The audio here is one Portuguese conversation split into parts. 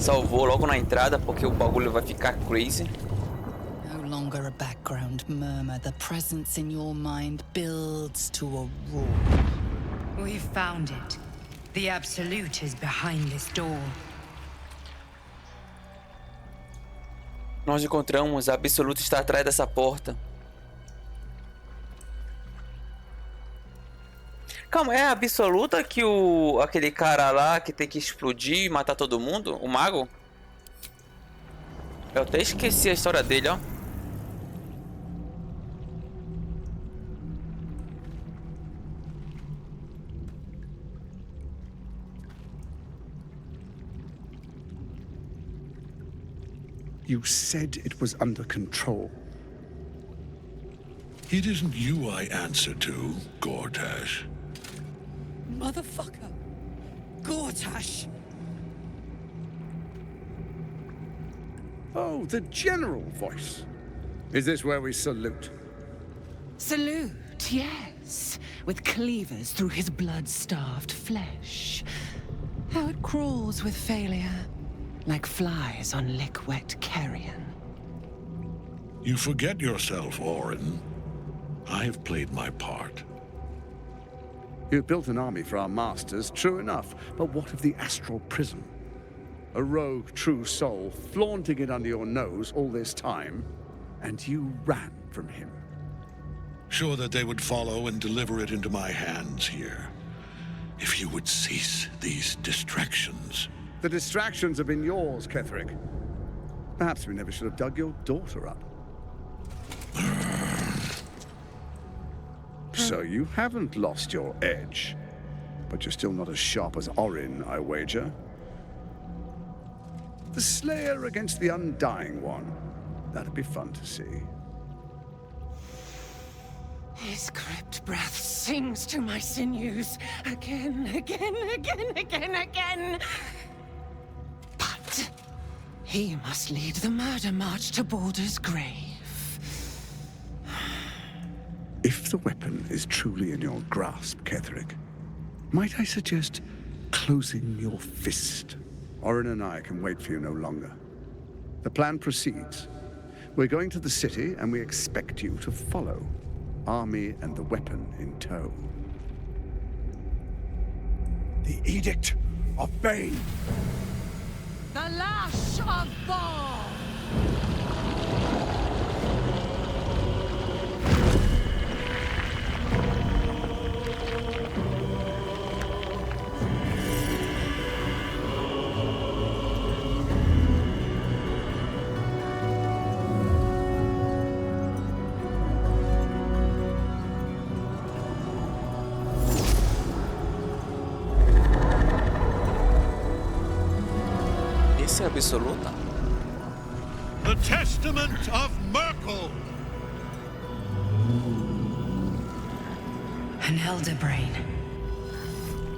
Salvou logo na entrada porque o bagulho vai ficar crazy. No longer a background murmur, the presence in your mind builds to a roar. We've found it. The Absolute is behind this door. Nós encontramos, a Absoluta está atrás dessa porta. Calma, é a Absoluta que aquele cara lá que tem que explodir e matar todo mundo? O mago? Eu até esqueci a história dele, ó. You said it was under control. It isn't you I answer to, Gortash. Motherfucker! Gortash! Oh, the general voice. Is this where we salute? Salute, yes. With cleavers through his blood-starved flesh. How it crawls with failure. Like flies on lick-wet carrion. You forget yourself, Orin. I have played my part. You've built an army for our masters, true enough. But what of the astral prison? A rogue true soul flaunting it under your nose all this time, and you ran from him. Sure that they would follow and deliver it into my hands here. If you would cease these distractions. The distractions have been yours, Ketherick. Perhaps we never should have dug your daughter up. So you haven't lost your edge. But you're still not as sharp as Orin, I wager. The Slayer against the Undying One. That'd be fun to see. His crypt breath sings to my sinews. Again, again, again, again, again. But he must lead the murder march to Baldur's grave. If the weapon is truly in your grasp, Ketherick, might I suggest closing your fist? Orin and I can wait for you no longer. The plan proceeds. We're going to the city, and we expect you to follow. Army and the weapon in tow. The Edict of Bane! The Lash of Thor! Esse é a Absoluta? The Testament of Merkel! An elder brain.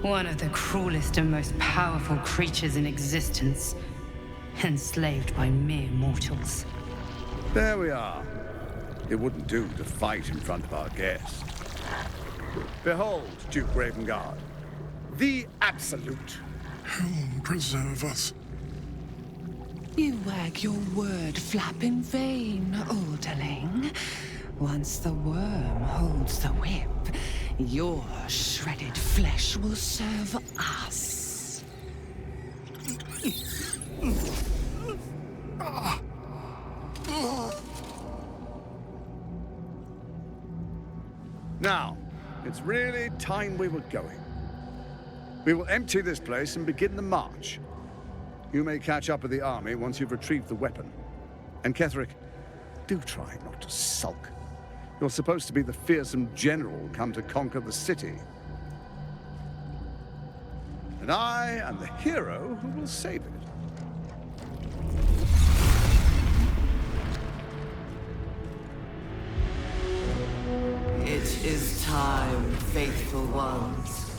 One of the cruelest and most powerful creatures in existence. Enslaved by mere mortals. There we are. It wouldn't do to fight in front of our guest. Behold, Duke Ravengard, the Absolute. Heaven preserve us. You wag your word flap in vain, Alderling. Once the worm holds the whip, your shredded flesh will serve us. Now, it's really time we were going. We will empty this place and begin the march. You may catch up with the army once you've retrieved the weapon. And Ketherick, do try not to sulk. You're supposed to be the fearsome general come to conquer the city. And I am the hero who will save it. It is time, faithful ones.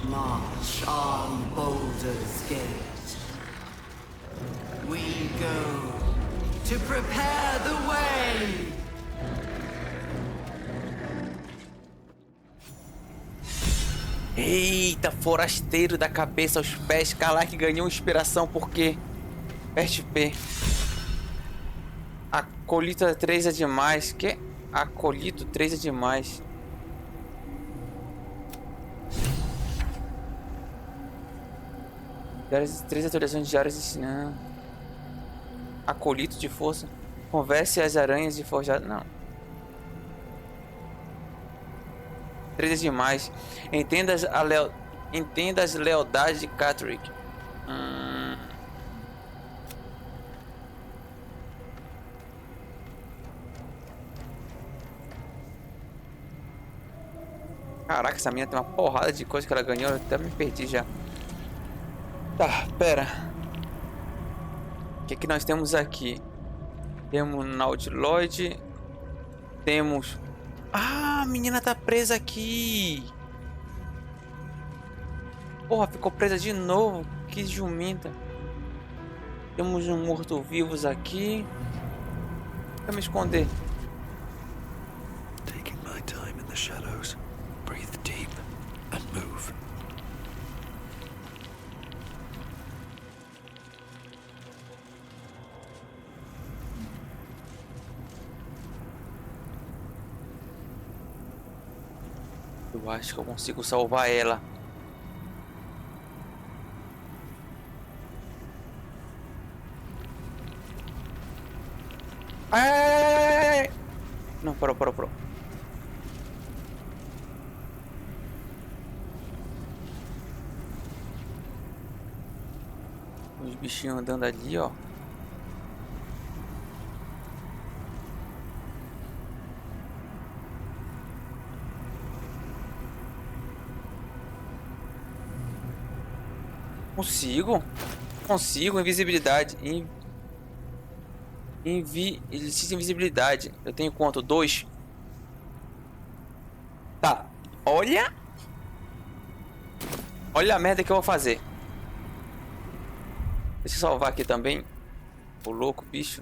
March on Baldur's Gate. We go to prepare the way. Eita! Eita, forasteiro da cabeça aos pés. Caraca, ganhou inspiração porque... PSP. Acolito 3 é demais. Que? Acolito 3 é demais. Diários, 3 atualizações diárias ensinando. Acolito de força. Converse as aranhas de forjado. Não. 3 é demais. Entenda as lealdades de Catrick. Caraca, essa menina tem uma porrada de coisa que ela ganhou. Eu até me perdi já. Tá, pera. O que nós temos aqui? Temos Nautiloid. Temos... Ah, a menina tá presa aqui. Porra, ficou presa de novo. Que jumenta. Temos um morto-vivos aqui. Vou me esconder. Taking my time in the shadows. Breathe deep and move. Eu acho que eu consigo salvar ela. Ai! Não, parou. Os bichinhos andando ali, ó. Consigo, invisibilidade. Existe invisibilidade. Eu tenho quanto? 2. Tá. Olha a merda que eu vou fazer. Deixa eu salvar aqui também. O louco, bicho.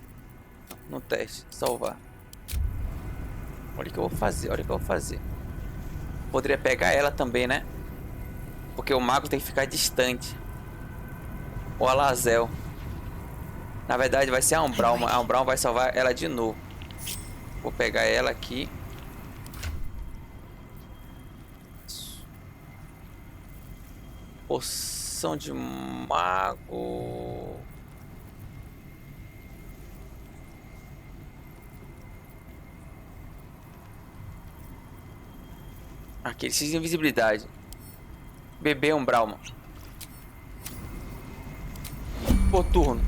No teste. Salvar. Olha o que eu vou fazer. Poderia pegar ela também, né? Porque o mago tem que ficar distante. Ou a Lazel. Na verdade vai ser a Umbral. A Umbral vai salvar ela de novo. Vou pegar ela aqui. Poção de mago. Aqui, ele precisa de invisibilidade. Bebê Umbral, mano. Por turno.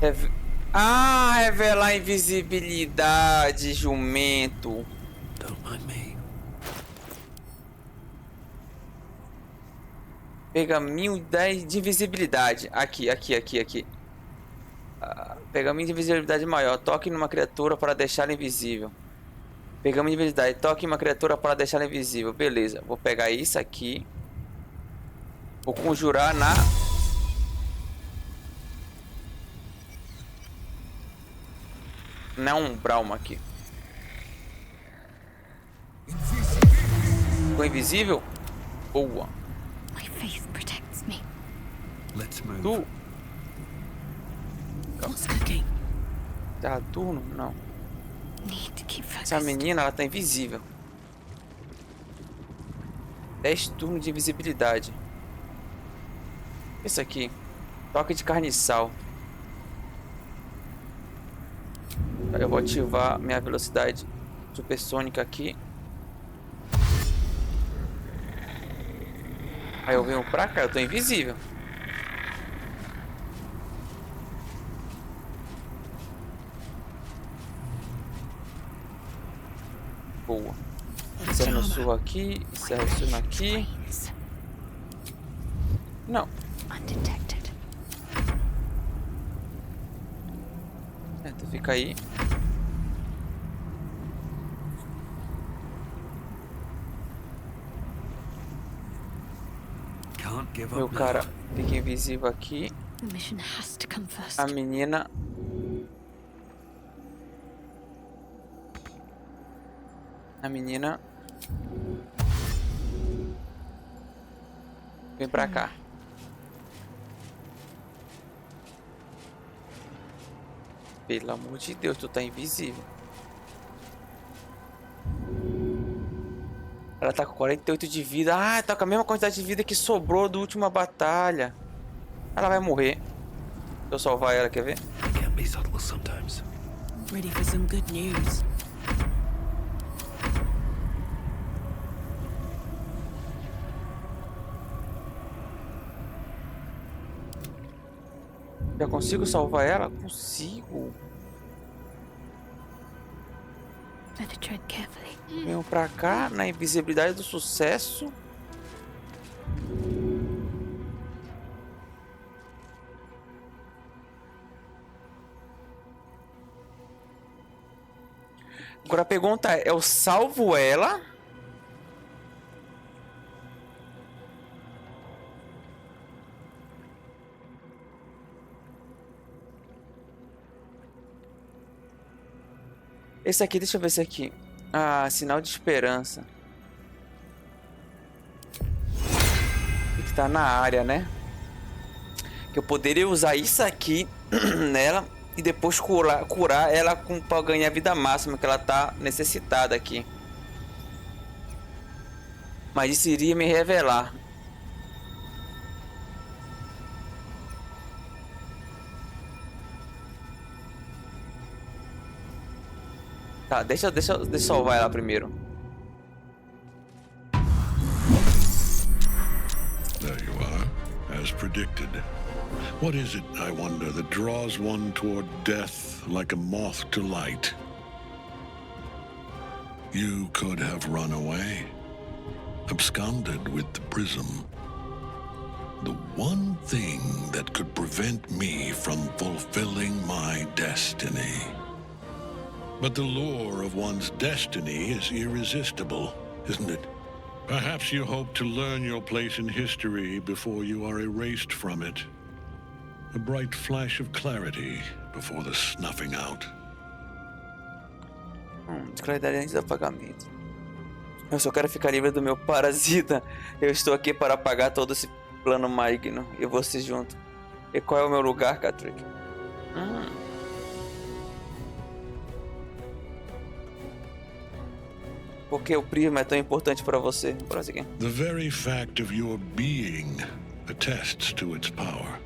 Revelar invisibilidade, jumento. Don't mind me. Pergaminho 10 de invisibilidade. Aqui. Pergaminho de invisibilidade maior. Toque numa criatura para deixá-la invisível. Pergaminho de invisibilidade. Toque em uma criatura para deixá-la invisível. Beleza. Vou pegar isso aqui. Vou conjurar na... Não, Brauma aqui. Ficou invisível? Boa. My faith protects me. Let's move. Tu? What's cooking? Tá turno? Não. Need to keep focused. Essa menina, ela tá invisível. 10 turnos de invisibilidade. Isso aqui. Toque de carniçal. Eu vou ativar minha velocidade supersônica aqui. Aí eu venho pra cá, eu tô invisível. Boa. Encerra no sul aqui, encerra o sul aqui. Não. Undetected. Tu fica aí. Can't give Meu up cara now. fica invisível aqui. The mission has to come first. A menina... Vem pra cá. Pelo amor de Deus, tu tá invisível. Ela tá com 48 de vida. Ah, tá com a mesma quantidade de vida que sobrou da última batalha. Ela vai morrer. Deixa eu salvar ela, quer ver? They can be subtle sometimes. Ready for some good news. Já consigo salvar ela? Consigo. Better tread carefully. Venho pra cá, na invisibilidade do sucesso. Agora a pergunta é, eu salvo ela? Esse aqui, deixa eu ver esse aqui. Ah, sinal de esperança. Que tá na área, né? Que eu poderia usar isso aqui nela e depois curar ela pra ganhar a vida máxima, que ela tá necessitada aqui. Mas isso iria me revelar. Tá, deixa eu salvar ela primeiro. There you are, as predicted. What is it, I wonder, that draws one toward death like a moth to light? You could have run away, absconded with the prism. The one thing that could prevent me from fulfilling my destiny. But the lure of one's destiny is irresistible, isn't it? Perhaps you hope to learn your place in history before you are erased from it. A bright flash of clarity before the snuffing out. Claridade antes do apagamento. Eu só quero ficar livre do meu parasita. Eu estou aqui para apagar todo esse plano maligno e você junto. E qual é o meu lugar, Catrick? Por que o prisma é tão importante para você? The very fact of your being attests to its power.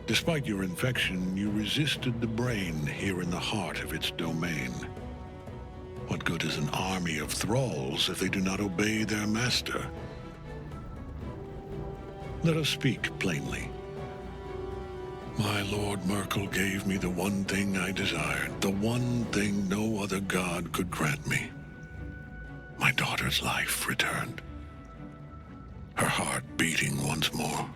Despite your infection, you resisted the brain here in the heart of its domain. What good is an army of thralls if they do not obey their master? Let us speak plainly. My Lord Merkel gave me the one thing I desired, the one thing no other god could grant me. My daughter's life returned, her heart beating once more.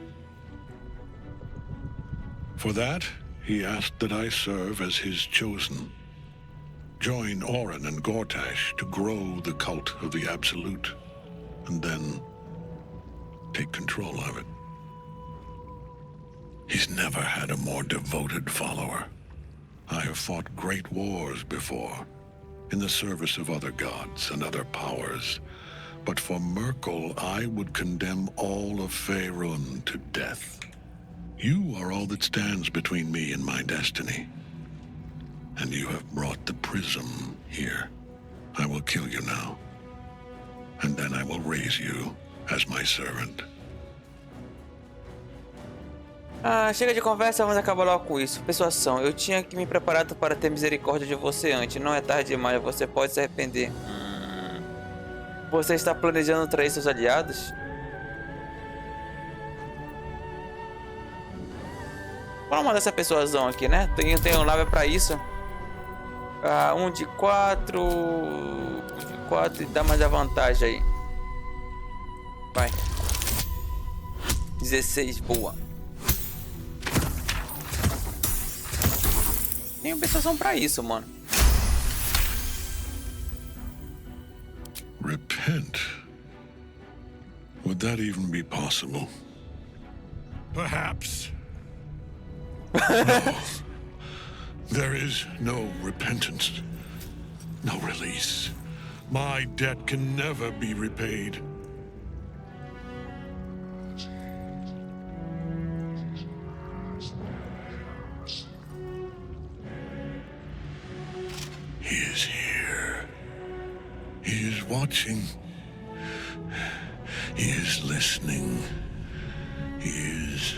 For that, he asked that I serve as his chosen. Join Orin and Gortash to grow the cult of the Absolute, and then take control of it. He's never had a more devoted follower. I have fought great wars before, in the service of other gods and other powers. But for Merkel, I would condemn all of Faerun to death. You are all that stands between me and my destiny. And you have brought the prism here. I will kill you now. And then I will raise you as my servant. Ah, chega de conversa, vamos acabar logo com isso. Persuasão, eu tinha que me preparado para ter misericórdia de você antes. Não é tarde demais, você pode se arrepender. Você está planejando trair seus aliados? Vamos mandar essa persuasão aqui, né? Tem um lábio pra isso. Ah, 1 de 4. 1 de 4 e dá mais a vantagem aí. Vai. 16, boa. Tem persuasão pra isso, mano. Repent? Would that even be possible? Perhaps. No. There is no repentance, no release. My debt can never be repaid. watching. He is listening. He is.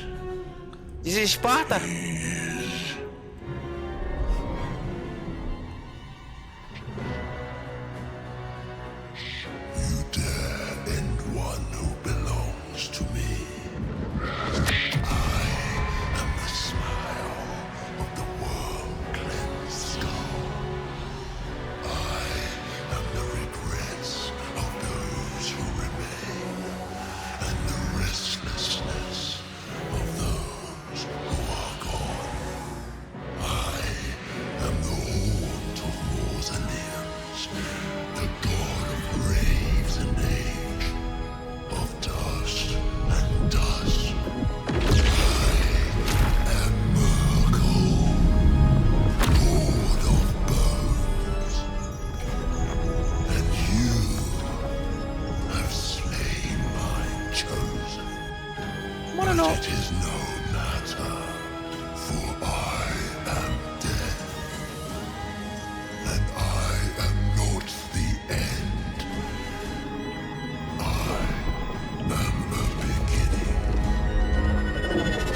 Diz Esparta. He is. You dare end one who belongs to me. I am the smile of the worm-cleansed skull. I am the regrets of those who remain, and the restlessness of those who are gone. I am the haunt of mausoleums, the god of graves and age, of dust and dust. I am Merkel, lord of bones, and you have slain my chosen. Mano, não. It is no matter, for I am dead, and I am not the end. I am the beginning.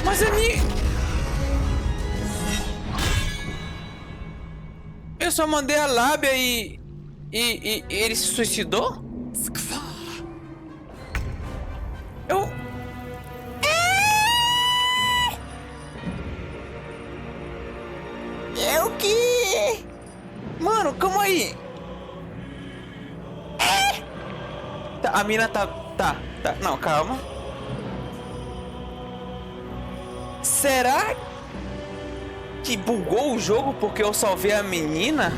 Mas a minha... Eu só mandei a lábia e ele se suicidou? Eu... É o que? Mano, calma aí. Tá, a mina tá. Não, calma. Será que bugou o jogo porque eu salvei a menina?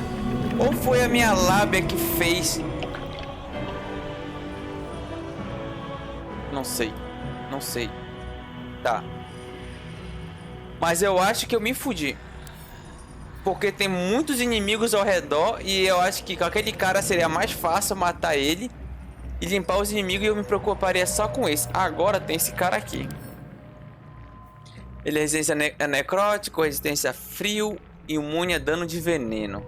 Ou foi a minha lábia que fez? Não sei. Não sei. Tá. Mas eu acho que eu me fudi. Porque tem muitos inimigos ao redor e eu acho que com aquele cara seria mais fácil matar ele e limpar os inimigos e eu me preocuparia só com esse. Agora tem esse cara aqui. Ele é resistência a necrótico, resistência a frio, imune a dano de veneno.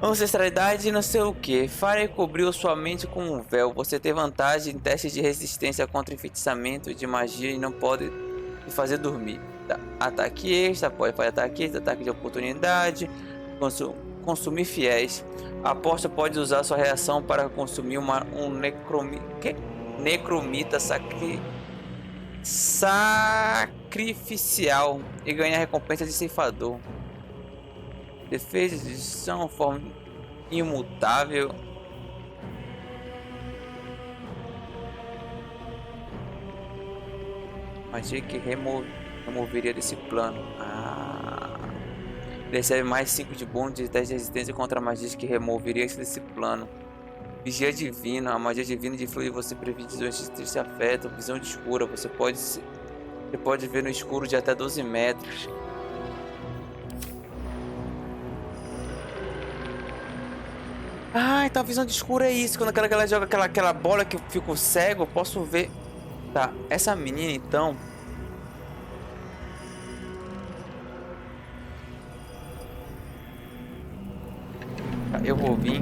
Ancestralidade não sei o que. Fire cobriu sua mente com um véu. Você tem vantagem em testes de resistência contra enfeitiçamento de magia e não pode te fazer dormir. Tá. Ataque extra, pode fazer ataque extra, ataque de oportunidade, consumir fiéis. A aposta pode usar sua reação para consumir um necromita sacrificial e ganhar recompensa de ceifador. Defesas são forma imutável. Magia que removeria desse plano. Recebe mais 5 de bônus de teste de resistência contra magias que removeria desse plano. Vigia divina. A magia divina de fluir você previne visões de se afeta. Visão de escura. Você pode ver no escuro de até 12 metros. Ah, então a visão de escuro é isso. Quando aquela galera joga aquela bola que eu fico cego, eu posso ver. Tá, essa menina então. Tá, eu vou vir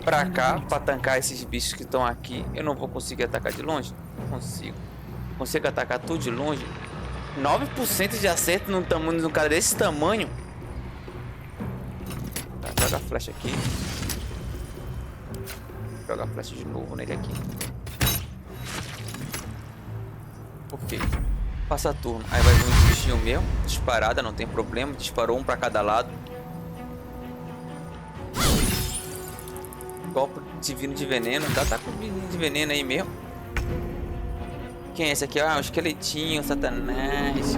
pra cá pra tancar esses bichos que estão aqui. Eu não vou conseguir atacar de longe? Não consigo. Consigo atacar tudo de longe? 9% de acerto num cara desse tamanho. Tá, joga a flecha aqui. Joga a flecha de novo nele aqui. Ok. Passa turno. Aí vai vir um bichinho mesmo. Disparada, não tem problema. Disparou um pra cada lado. Golpe divino de veneno. Tá com divino de veneno aí mesmo. Quem é esse aqui? Ah, um esqueletinho, satanás.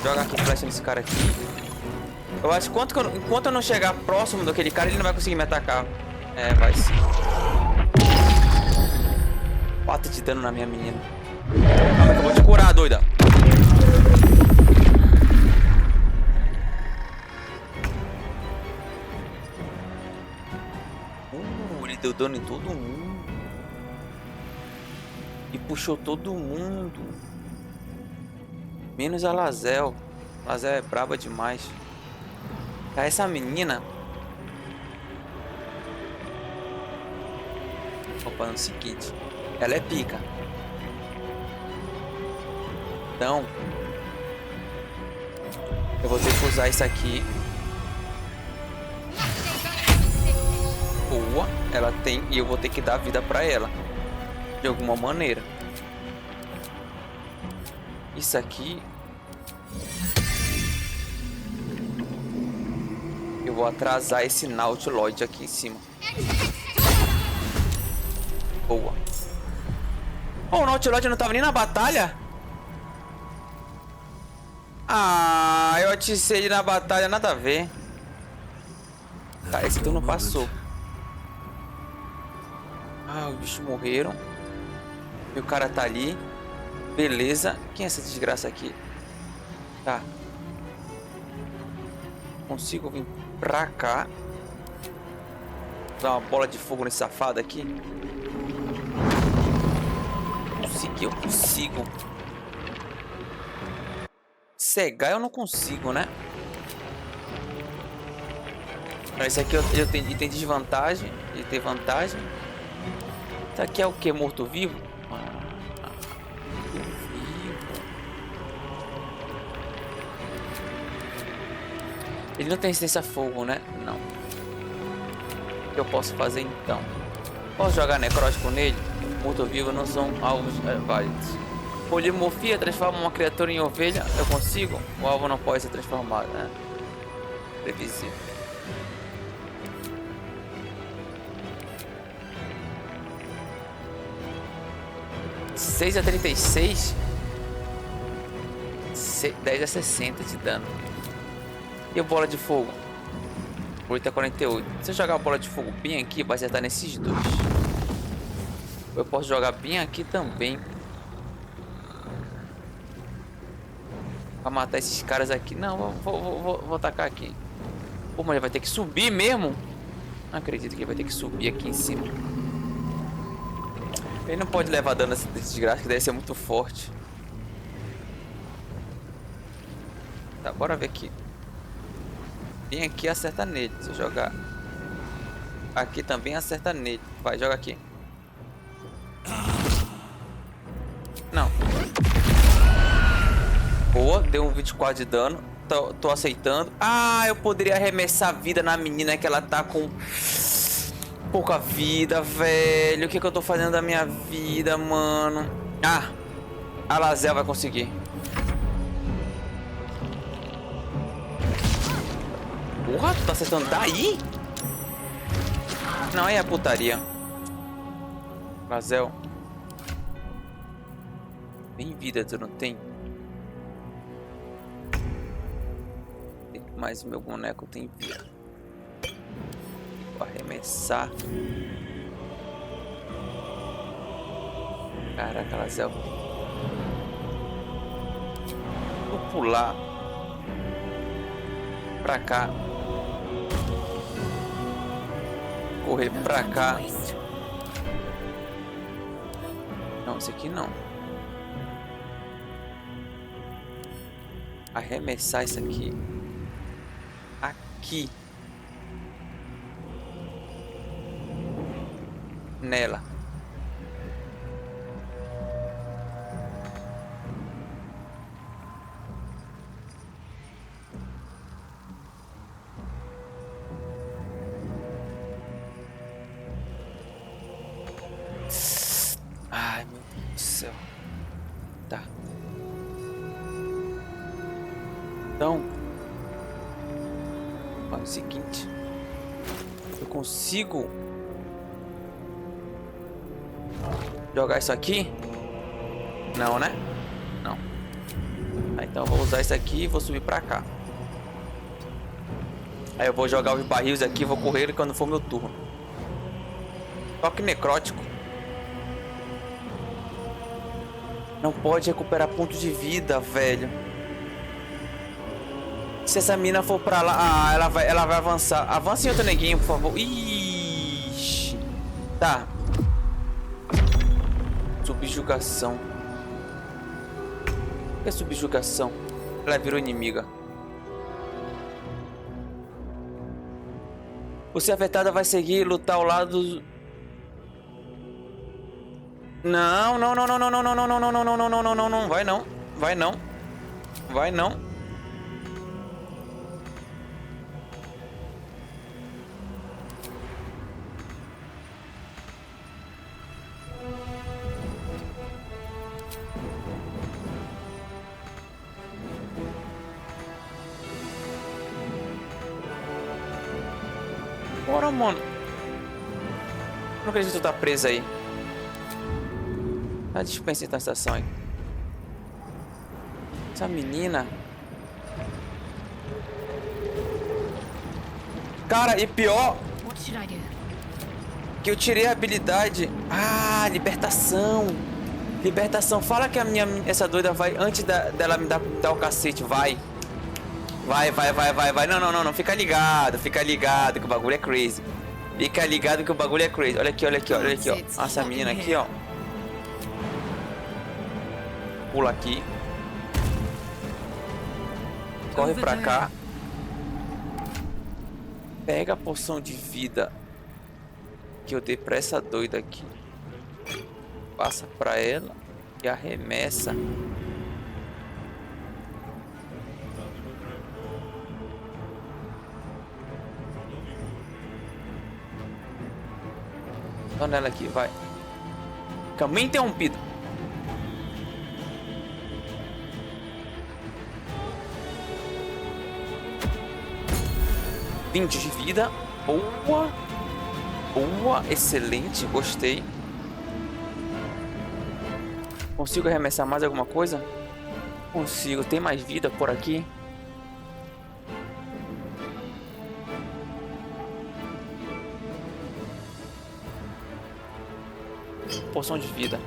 Joga aqui flecha nesse cara aqui. Eu acho que enquanto eu não chegar próximo daquele cara, ele não vai conseguir me atacar. É, vai sim. 4 de dano na minha menina. Calma que eu vou te curar, doida. Ele deu dano em todo mundo. E puxou todo mundo. Menos a Lazel. Lazel é braba demais. Essa menina, Opa, no seguinte. Ela é pica. Então, eu vou ter que usar isso aqui. Boa. Ela tem... E eu vou ter que dar vida pra ela. De alguma maneira. Isso aqui... Eu vou atrasar esse Nautiloid aqui em cima. Boa. Oh, o Nautiloid não tava nem na batalha? Ah, eu aticei ele na batalha, nada a ver. Tá, esse turno passou. Ah, os bichos morreram. E o cara tá ali. Beleza. Quem é essa desgraça aqui? Tá. Consigo vir pra cá. Dar uma bola de fogo nesse safado aqui. Eu consigo. Cegar eu não consigo, né? Esse aqui eu tenho, e tem desvantagem. Ele tem vantagem. Isso aqui é o que? Morto-vivo? Ele não tem resistência a fogo, né? Não. O que eu posso fazer então? Posso jogar necrótico nele? Morto-vivo não são alvos válidos. Polimorfia transforma uma criatura em ovelha. Eu consigo? O alvo não pode ser transformado, né? Previsível. (6 a 36) 10 a 60 de dano. E a bola de fogo? 8 a 48. Se eu jogar a bola de fogo bem aqui, vai acertar nesses dois. Eu posso jogar bem aqui também. Pra matar esses caras aqui. Não, vou atacar aqui. Pô, mas ele vai ter que subir mesmo? Não acredito que ele vai ter que subir aqui em cima. Ele não pode levar dano desse desgraça, que deve ser muito forte. Tá, bora ver aqui. Bem aqui, acerta nele. Se eu jogar aqui também, acerta nele. Vai, joga aqui. Não. Boa, deu um 24 de dano. Tô aceitando. Ah, eu poderia arremessar a vida na menina, que ela tá com pouca vida, velho. O que eu tô fazendo da minha vida, mano? Ah, a Lazel vai conseguir. Porra, tu tá acertando daí? Não, aí é putaria. Lazel. Tem vida, tu não tem? Mas meu boneco tem vida. Vou arremessar. Caraca, Lazel. Vou pular pra cá. Correr pra cá. Não, esse aqui não. Arremessar isso aqui. Aqui. Nela. Ai, meu Deus do céu. Tá. Então, é o seguinte. Eu consigo jogar isso aqui? Não, né? Não. Ah, então eu vou usar isso aqui e vou subir pra cá. Aí eu vou jogar os barris aqui e vou correr quando for meu turno. Toque necrótico. Não pode recuperar pontos de vida, velho. Se essa mina for pra lá... Ah, ela vai avançar. Avance em outro neguinho, por favor. Ixi. Tá. Subjugação. O que é subjugação? Ela virou inimiga. Você afetada vai seguir e lutar ao lado Não, não, não, não, não, não, não, não, não, não, não, não, não, não, não, não, vai não, vai não, vai não. Bora, mano. Não acredito que tu tá preso aí. A dispensa da estação aí. Essa menina. Cara, e pior What should I do? que eu tirei a habilidade. Ah, libertação. Libertação. Fala que essa doida vai antes dela me dar o cacete. Vai. Vai, vai, vai, vai, vai. Não, não, não, não. Fica ligado que o bagulho é crazy. Fica ligado que o bagulho é crazy. Olha aqui, olha aqui, olha aqui, ó. Essa menina aqui, ó. Pula aqui. Corre pra cá. Pega a poção de vida que eu dei pra essa doida aqui. Passa pra ela e arremessa. Dá nela aqui, vai. Caminho interrompido. $20 de vida. Boa. Boa. Excelente. Gostei. Consigo arremessar mais alguma coisa? Consigo. Tem mais vida por aqui? Poção de vida.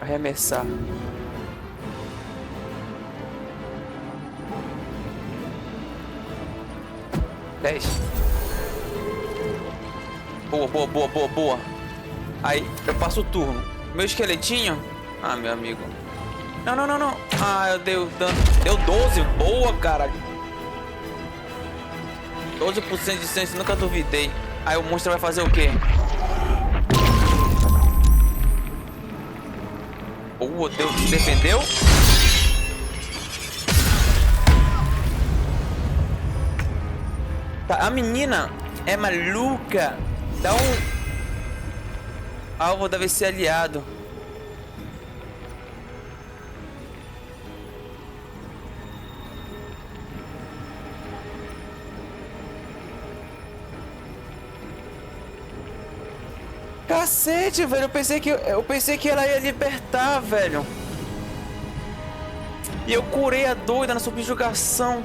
Arremessar. $10. Boa, boa, boa, boa, boa. Aí, eu passo o turno. Meu esqueletinho. Ah, meu amigo. Não, não, não, não. Ah, eu dei o dano. Deu 12. Boa, caralho. 12% de chance, nunca duvidei. Aí o monstro vai fazer o quê? Boa, Deus, defendeu. Tá, a menina é maluca. Dá um alvo deve ser aliado. Cacete, velho, eu pensei que ela ia libertar, velho. E eu curei a doida na subjugação.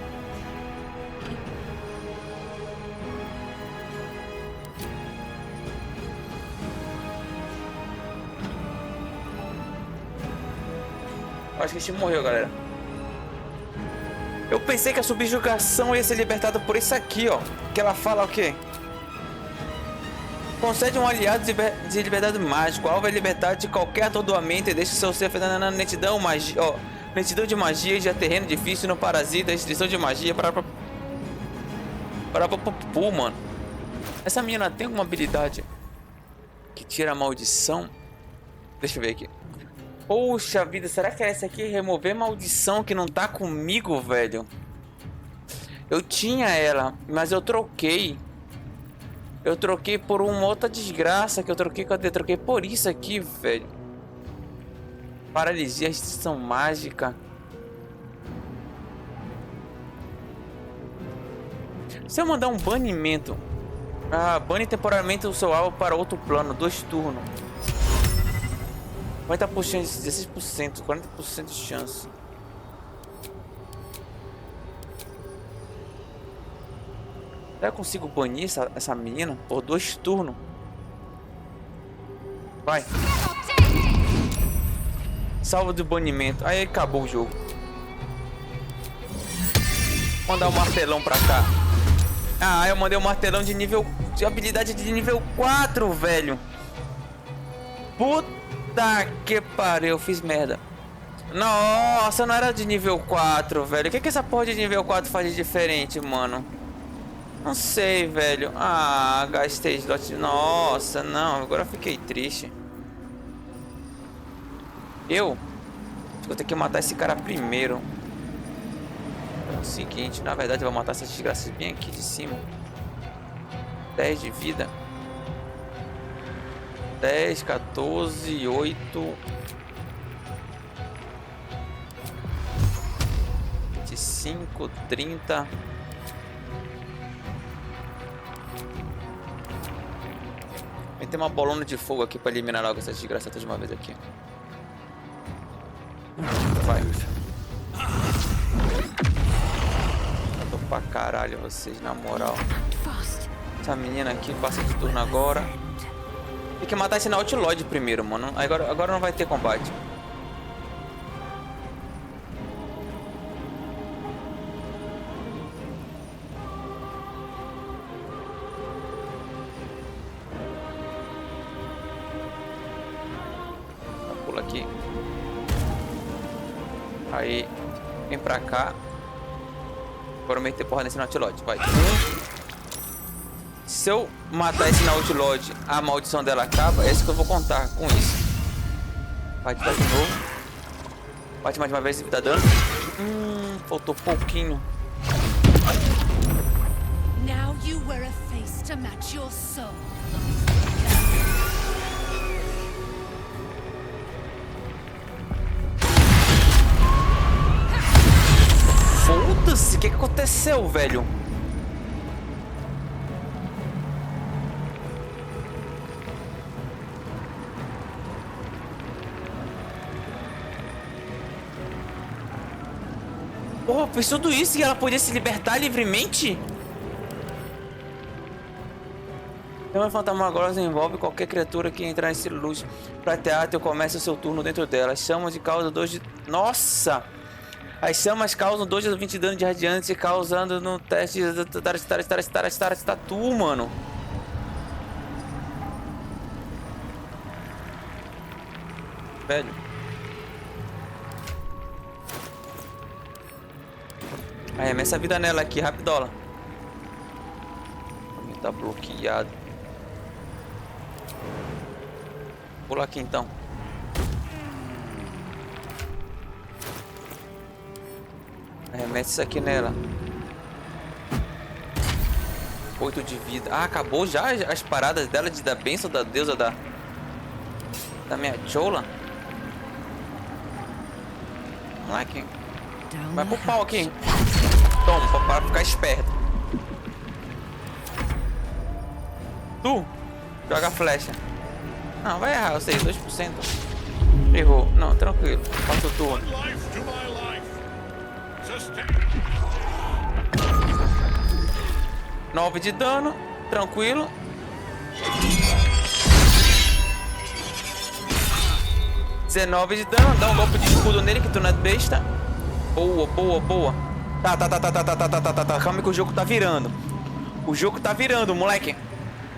Acho que a gente morreu, galera. Eu pensei que a subjugação ia ser libertada por isso aqui, ó. Que ela fala o quê? Concede um aliado de liberdade mágico. O alvo é libertado de qualquer atordoamento e deixa seu ser na netidão, magia, ó, netidão de magia de terreno difícil no parasita, restrição de magia para mano. Essa menina tem alguma habilidade que tira a maldição? Deixa eu ver aqui. Poxa vida, será que é essa aqui? Remover maldição que não tá comigo, velho? Eu tinha ela, mas eu troquei. Eu troquei por uma outra desgraça que eu troquei. Cadê? Eu troquei por isso aqui, velho. Paralisia, restrição mágica. Se eu mandar um banimento. Ah, bane temporariamente o seu alvo para outro plano. 2 turnos. 40%, 16%, 40% de chance. Será que eu consigo banir essa menina por 2 turnos? Vai. Salva do banimento. Aí acabou o jogo. Vou mandar o martelão pra cá. Ah, eu mandei o martelão de nível... De habilidade de nível 4, velho. Puta que pariu, eu fiz merda. Nossa, não era de nível 4, velho. O que essa porra de nível 4 faz de diferente, mano? Não sei, velho. Ah, gastei slot. Nossa, não. Agora eu fiquei triste. Acho que eu tenho que matar esse cara primeiro. É o seguinte, na verdade eu vou matar essas desgraças bem aqui de cima. 10 de vida. 10, 14, 8... 25, 30... Vai ter uma bolona de fogo aqui pra eliminar logo essas desgraçadas de uma vez aqui. Vai. Eu tô pra caralho vocês, na moral. Essa menina aqui passa de turno agora. Tem que matar esse Nautilod primeiro, mano. Agora não vai ter combate. Pula aqui. Aí, vem pra cá. Agora meter porra nesse Nautilod. Vai. Se eu matar esse Nautilod, a maldição dela acaba. É isso que eu vou contar com isso. Bate de novo. Bate mais uma vez e tá dando. Faltou pouquinho. Now you wear a face to match your soul. Foda-se, o que aconteceu, velho? Porra, fez tudo isso e ela podia se libertar livremente? Chama fantasma agora envolve qualquer criatura que entrar nesse luz prateado e começa o seu turno dentro dela. As chamas de causa 2 de... Nossa! As chamas causam 2 de 20 de dano de radiante, causando no teste de tu, mano. Velho. Arremessa a vida nela aqui, rapidola. Tá bloqueado. Pula aqui então. Arremessa isso aqui nela. 8 de vida. Ah, acabou já as paradas dela da bênção da deusa da minha chola. Moleque. Vai pro pau aqui. Toma, para ficar esperto. Tu, joga a flecha. Não, vai errar, eu sei, 2%. Errou. Não, tranquilo. Passa o turno. 9 de dano, tranquilo. $19 de dano, dá um golpe de escudo nele que tu não é besta. Boa, boa, boa. Tá. Calma que o jogo tá virando. O jogo tá virando, moleque.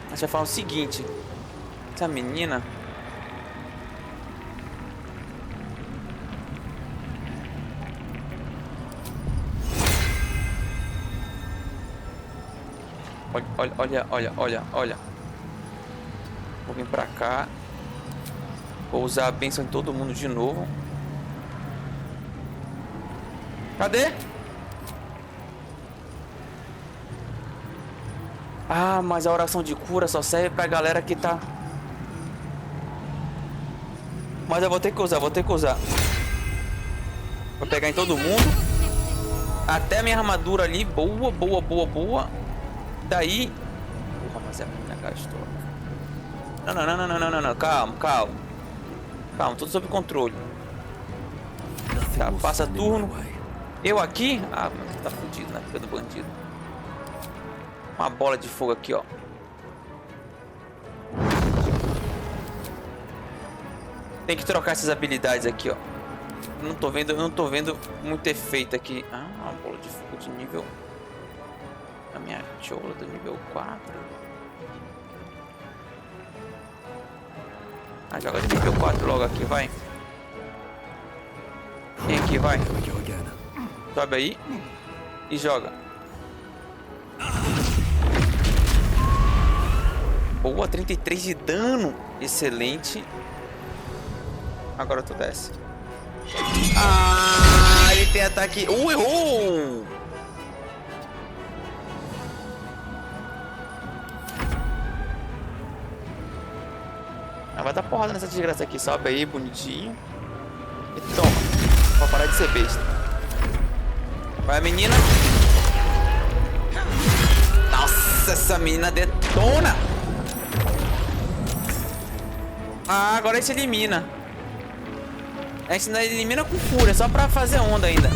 A gente vai falar o seguinte. Essa menina... Olha. Vou vir pra cá. Vou usar a bênção em todo mundo de novo. Cadê? Ah, mas a oração de cura só serve pra galera que tá... Mas eu vou ter que usar, Vou pegar em todo mundo. Até a minha armadura ali. Boa. Daí... Porra, mas a menina gastou. Não. Calma, tudo sob controle. Tá, passa turno. Eu aqui? Ah, mas tá fudido na vida do bandido. Uma bola de fogo aqui, ó. Tem que trocar essas habilidades aqui, ó. Eu não tô vendo muito efeito aqui. Ah, uma bola de fogo de nível... A minha chola do nível 4. Ah, joga de nível 4 logo aqui, vai. Vem aqui, vai. Sobe aí. E joga. Boa, 33 de dano. Excelente. Agora tu desce. Ah, ele tem ataque... errou! Ah, vai dar porrada nessa desgraça aqui. Sobe aí, bonitinho. E toma. Pra parar de ser besta. Vai, menina. Nossa, essa menina detona. Ah, agora a gente elimina. A gente ainda elimina com fúria, só pra fazer onda ainda.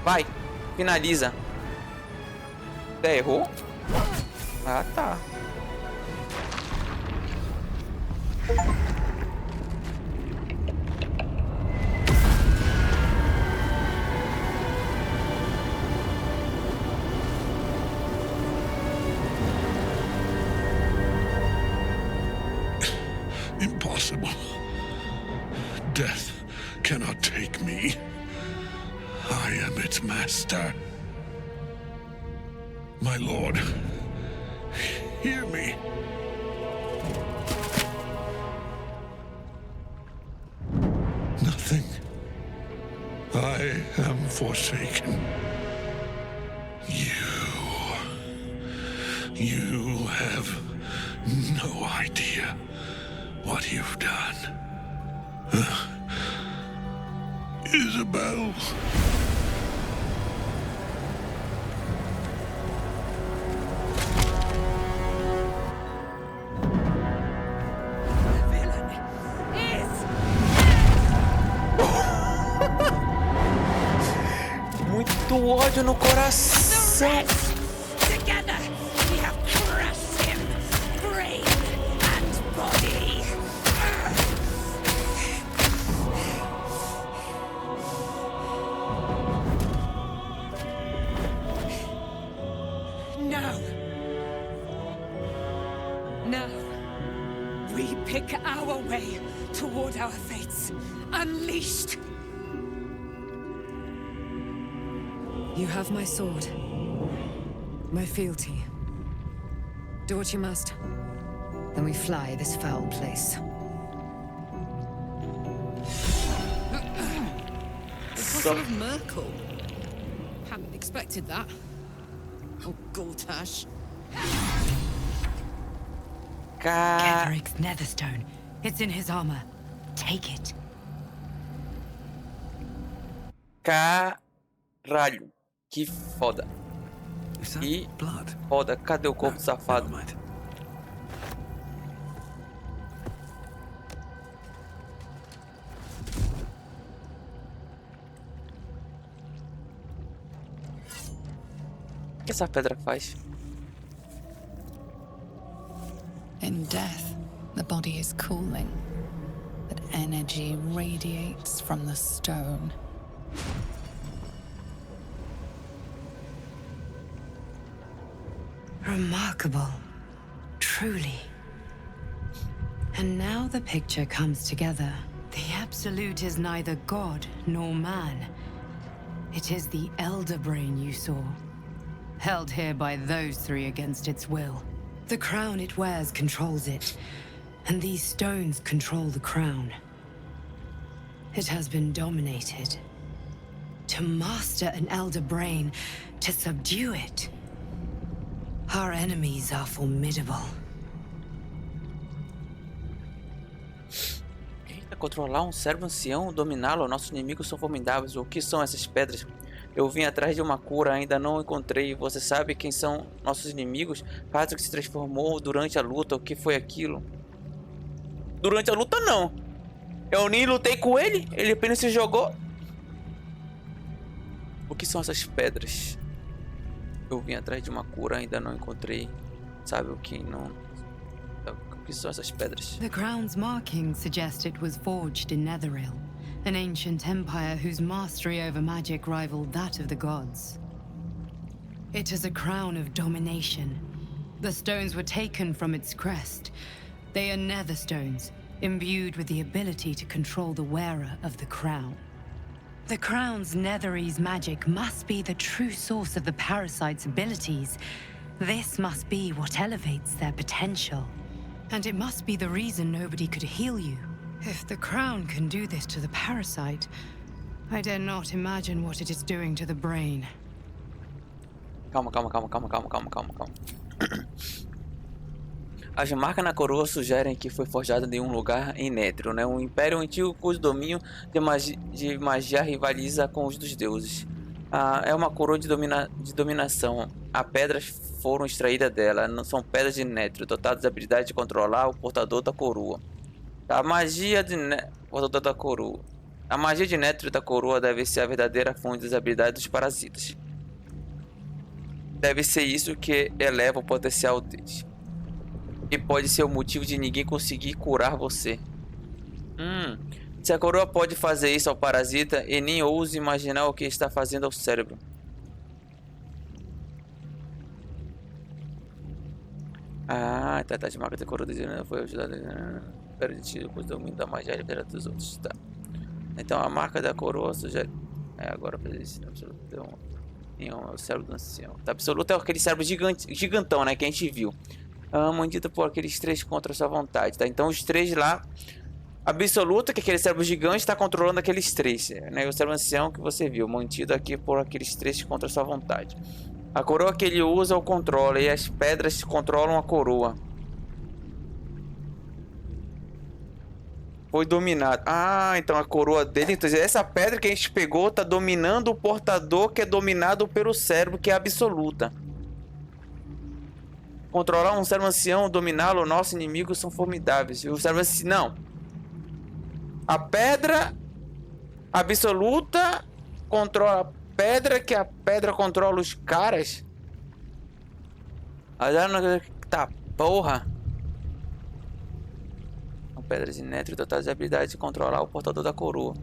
Vai, finaliza. Errou? Ah, tá. Impossible. Death cannot take me. I am its master. My lord, hear me. Nothing. I am forsaken. You have no idea what you've done. Isabel. Muito ódio no coração. Together, we have crushed him, brain and body. Now, we pick our way toward our fates, unleashed. You have my sword, my fealty. Do what you must. Then we fly this foul place. So, of Merkel. Hadn't expected that. Oh, Gultash. Ketheric's netherstone. It's in his armor. Take it. Caralho. Que foda. Que foda. Cadê o corpo safado? O que essa pedra faz? In death, the body is cooling, but energy radiates from the stone. Remarkable. Truly. And now the picture comes together. The Absolute is neither God nor man. It is the Elder Brain you saw, held here by those three against its will. The crown it wears controls it, and these stones control the crown. It has been dominated. To master an Elder Brain, to subdue it. Our enemies are formidable. Eita, controlar um cérebro ancião, dominá-lo, nossos inimigos são formidáveis. O que são essas pedras? Eu vim atrás de uma cura, ainda não encontrei. Você sabe quem são nossos inimigos? Patrick se transformou durante a luta. O que foi aquilo? Durante a luta, não. Eu nem lutei com ele. Ele apenas se jogou. O que são essas pedras? Eu vim atrás de uma cura, ainda não encontrei. Sabe o que não... O que são essas pedras? The crown's markings suggest it was forged in Netheril, an ancient empire whose mastery over magic rivaled that of the gods. It is a crown of domination. The stones were taken from its crest. They are nether stones, imbued with the ability to control the wearer of the crown. The crown's Netherese magic must be the true source of the parasite's abilities. This must be what elevates their potential. And it must be the reason nobody could heal you. If the crown can do this to the parasite, I dare not imagine what it is doing to the brain. Calma. As marcas na coroa sugerem que foi forjada em um lugar em Nétrio, né? Um império antigo cujo domínio de magia rivaliza com os dos deuses. É uma coroa de dominação. As pedras foram extraídas dela. Não são pedras de Nétrio, dotadas da habilidade de controlar o portador da coroa. A magia de portador da coroa. A magia de Nétrio da coroa deve ser a verdadeira fonte das habilidades dos parasitas. Deve ser isso que eleva o potencial deles. E pode ser o motivo de ninguém conseguir curar você. Se a coroa pode fazer isso ao parasita, e nem ouse imaginar o que está fazendo ao cérebro. Tá. De marca da coroa foi ajudada. Permitido com o domínio da magia e dos outros. Tá. Então a marca da coroa sugere. Agora fazer isso. Absoluto. É o cérebro do ancião. Tá, absoluto é aquele cérebro gigantão, né? Que a gente viu. Mantido por aqueles 3 contra sua vontade, tá? Então os 3 lá, absoluto, que aquele cérebro gigante está controlando aqueles 3, né? O cérebro ancião que você viu, mantido aqui por aqueles 3 contra sua vontade. A coroa que ele usa o controla e as pedras controlam a coroa. Foi dominado. Então a coroa dele, então essa pedra que a gente pegou tá dominando o portador, que é dominado pelo cérebro, que é absoluta. Controlar um cérebro ancião, dominá-lo, nossos inimigos são formidáveis. O cérebro ancião, não. A pedra absoluta controla a pedra, que a pedra controla os caras. Tá, porra. Pedras de Nétrio dotadas de habilidade de controlar o portador da coroa.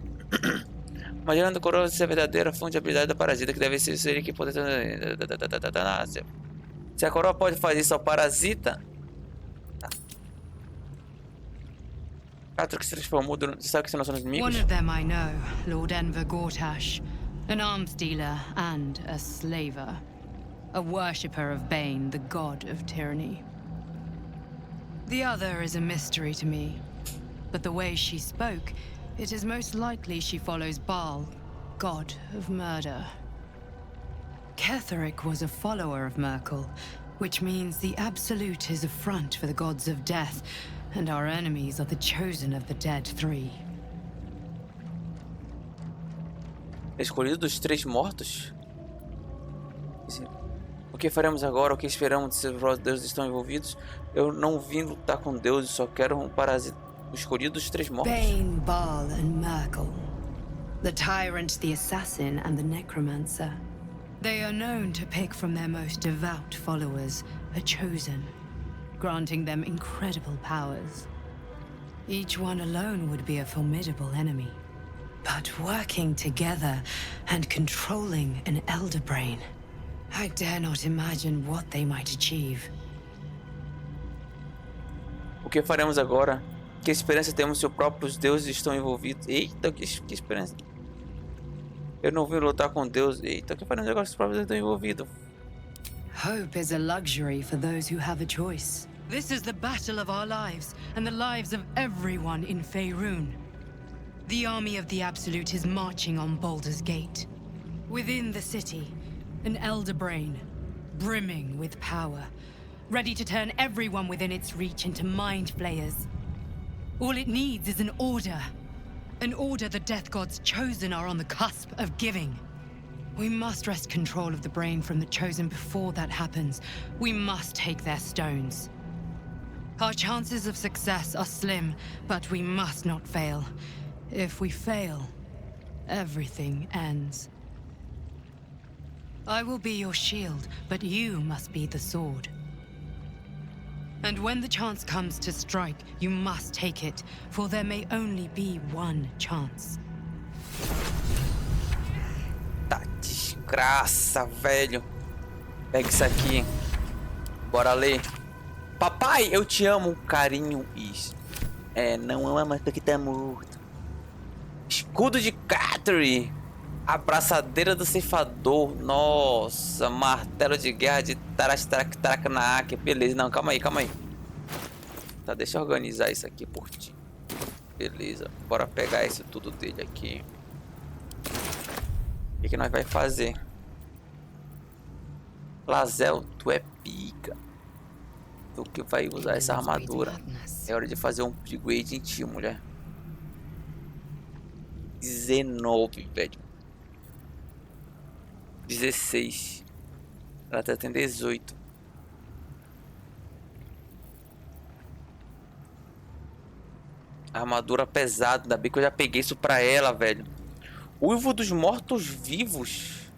Imaginando a coroa ser a verdadeira fonte de habilidade da parasita, que deve ser ele que pode... Se a coroa pode fazer isso ao parasita... que se transformou durante... Sabe que são nossos inimigos? One of them I know, Lord Enver Gortash, an arms dealer and a slaver, a worshipper of Bane, the god of tyranny. The other is a mystery to me, but the way she spoke, it is most likely she follows Baal, god of murder. Ketheric was a follower of Merkel, which means the Absolute is a front for the gods of death, and our enemies are the chosen of the dead 3. Escolhido dos 3 mortos? O que faremos agora? O que esperamos se os deuses estão envolvidos? Eu não vim lutar com deuses, só quero um parasita. Escolhido dos 3 mortos. Bane, Baal, and Merkel. The tyrant, the assassin, and the necromancer. They are known to pick from their most devout followers a chosen, granting them incredible powers. Each one alone would be a formidable enemy. But working together and controlling an elder brain, I dare not imagine what they might achieve. O que faremos agora? Que esperança temos se os próprios deuses estão envolvidos? Eita, que esperança. Eu não vim lutar com Deus. Eita, o que faremos agora se os próprios deuses estão envolvidos? Hope is a luxury for those who have a choice. This is the battle of our lives, and the lives of everyone in Faerun. The army of the Absolute is marching on Baldur's Gate. Within the city, an elder brain, brimming with power, ready to turn everyone within its reach into mind flayers. All it needs is an order. An order the Death Gods chosen are on the cusp of giving. We must wrest control of the brain from the chosen before that happens. We must take their stones. Our chances of success are slim, but we must not fail. If we fail, everything ends. I will be your shield, but you must be the sword. And when the chance comes to strike, you must take it, for there may only be one chance. Tá, desgraça, velho. Pega isso aqui. Bora ler. Papai, eu te amo, carinho. Isso. Não ama, mas que tá morto. Escudo de Catherine. Abraçadeira do ceifador. Nossa, martelo de guerra de Tarastrak. Beleza, não, calma aí. Tá, deixa eu organizar isso aqui por ti. Beleza, bora pegar esse tudo dele aqui. O que nós vai fazer? Lazel, tu é pica. Tu que vai usar essa armadura. É hora de fazer um upgrade em ti, mulher. 19, velho. 16. Ela tá tendo 18. Armadura pesada. Ainda bem que eu já peguei isso pra ela, velho. Uivo dos mortos-vivos.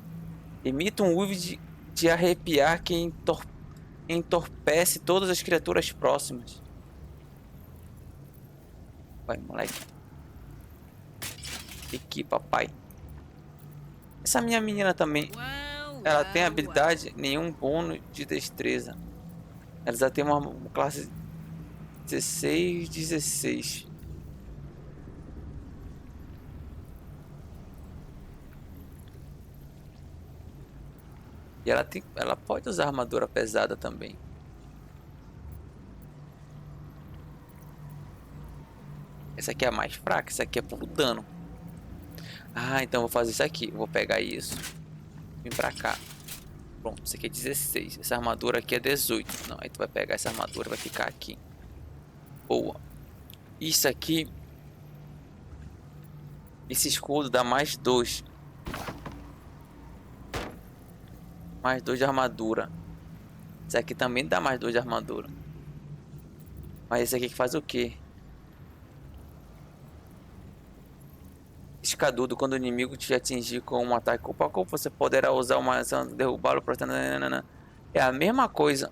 Emite um uivo de arrepiar que entorpece todas as criaturas próximas. Vai, moleque. Aqui, papai. Essa minha menina também. Ela tem habilidade, nenhum bônus de destreza. Ela já tem uma classe 16. E ela pode usar armadura pesada também. Essa aqui é a mais fraca, essa aqui é por dano. Ah, então eu vou fazer isso aqui. Eu vou pegar isso. Vim pra cá. Pronto, isso aqui é 16. Essa armadura aqui é 18. Não, aí tu vai pegar essa armadura e vai ficar aqui. Boa. Isso aqui. Esse escudo dá mais 2. Mais 2 de armadura. Esse aqui também dá mais 2 de armadura. Mas esse aqui que faz o quê? Escadudo. Quando o inimigo te atingir com um ataque corpo a corpo, você poderá usar uma ação de derrubá-lo para... É a mesma coisa.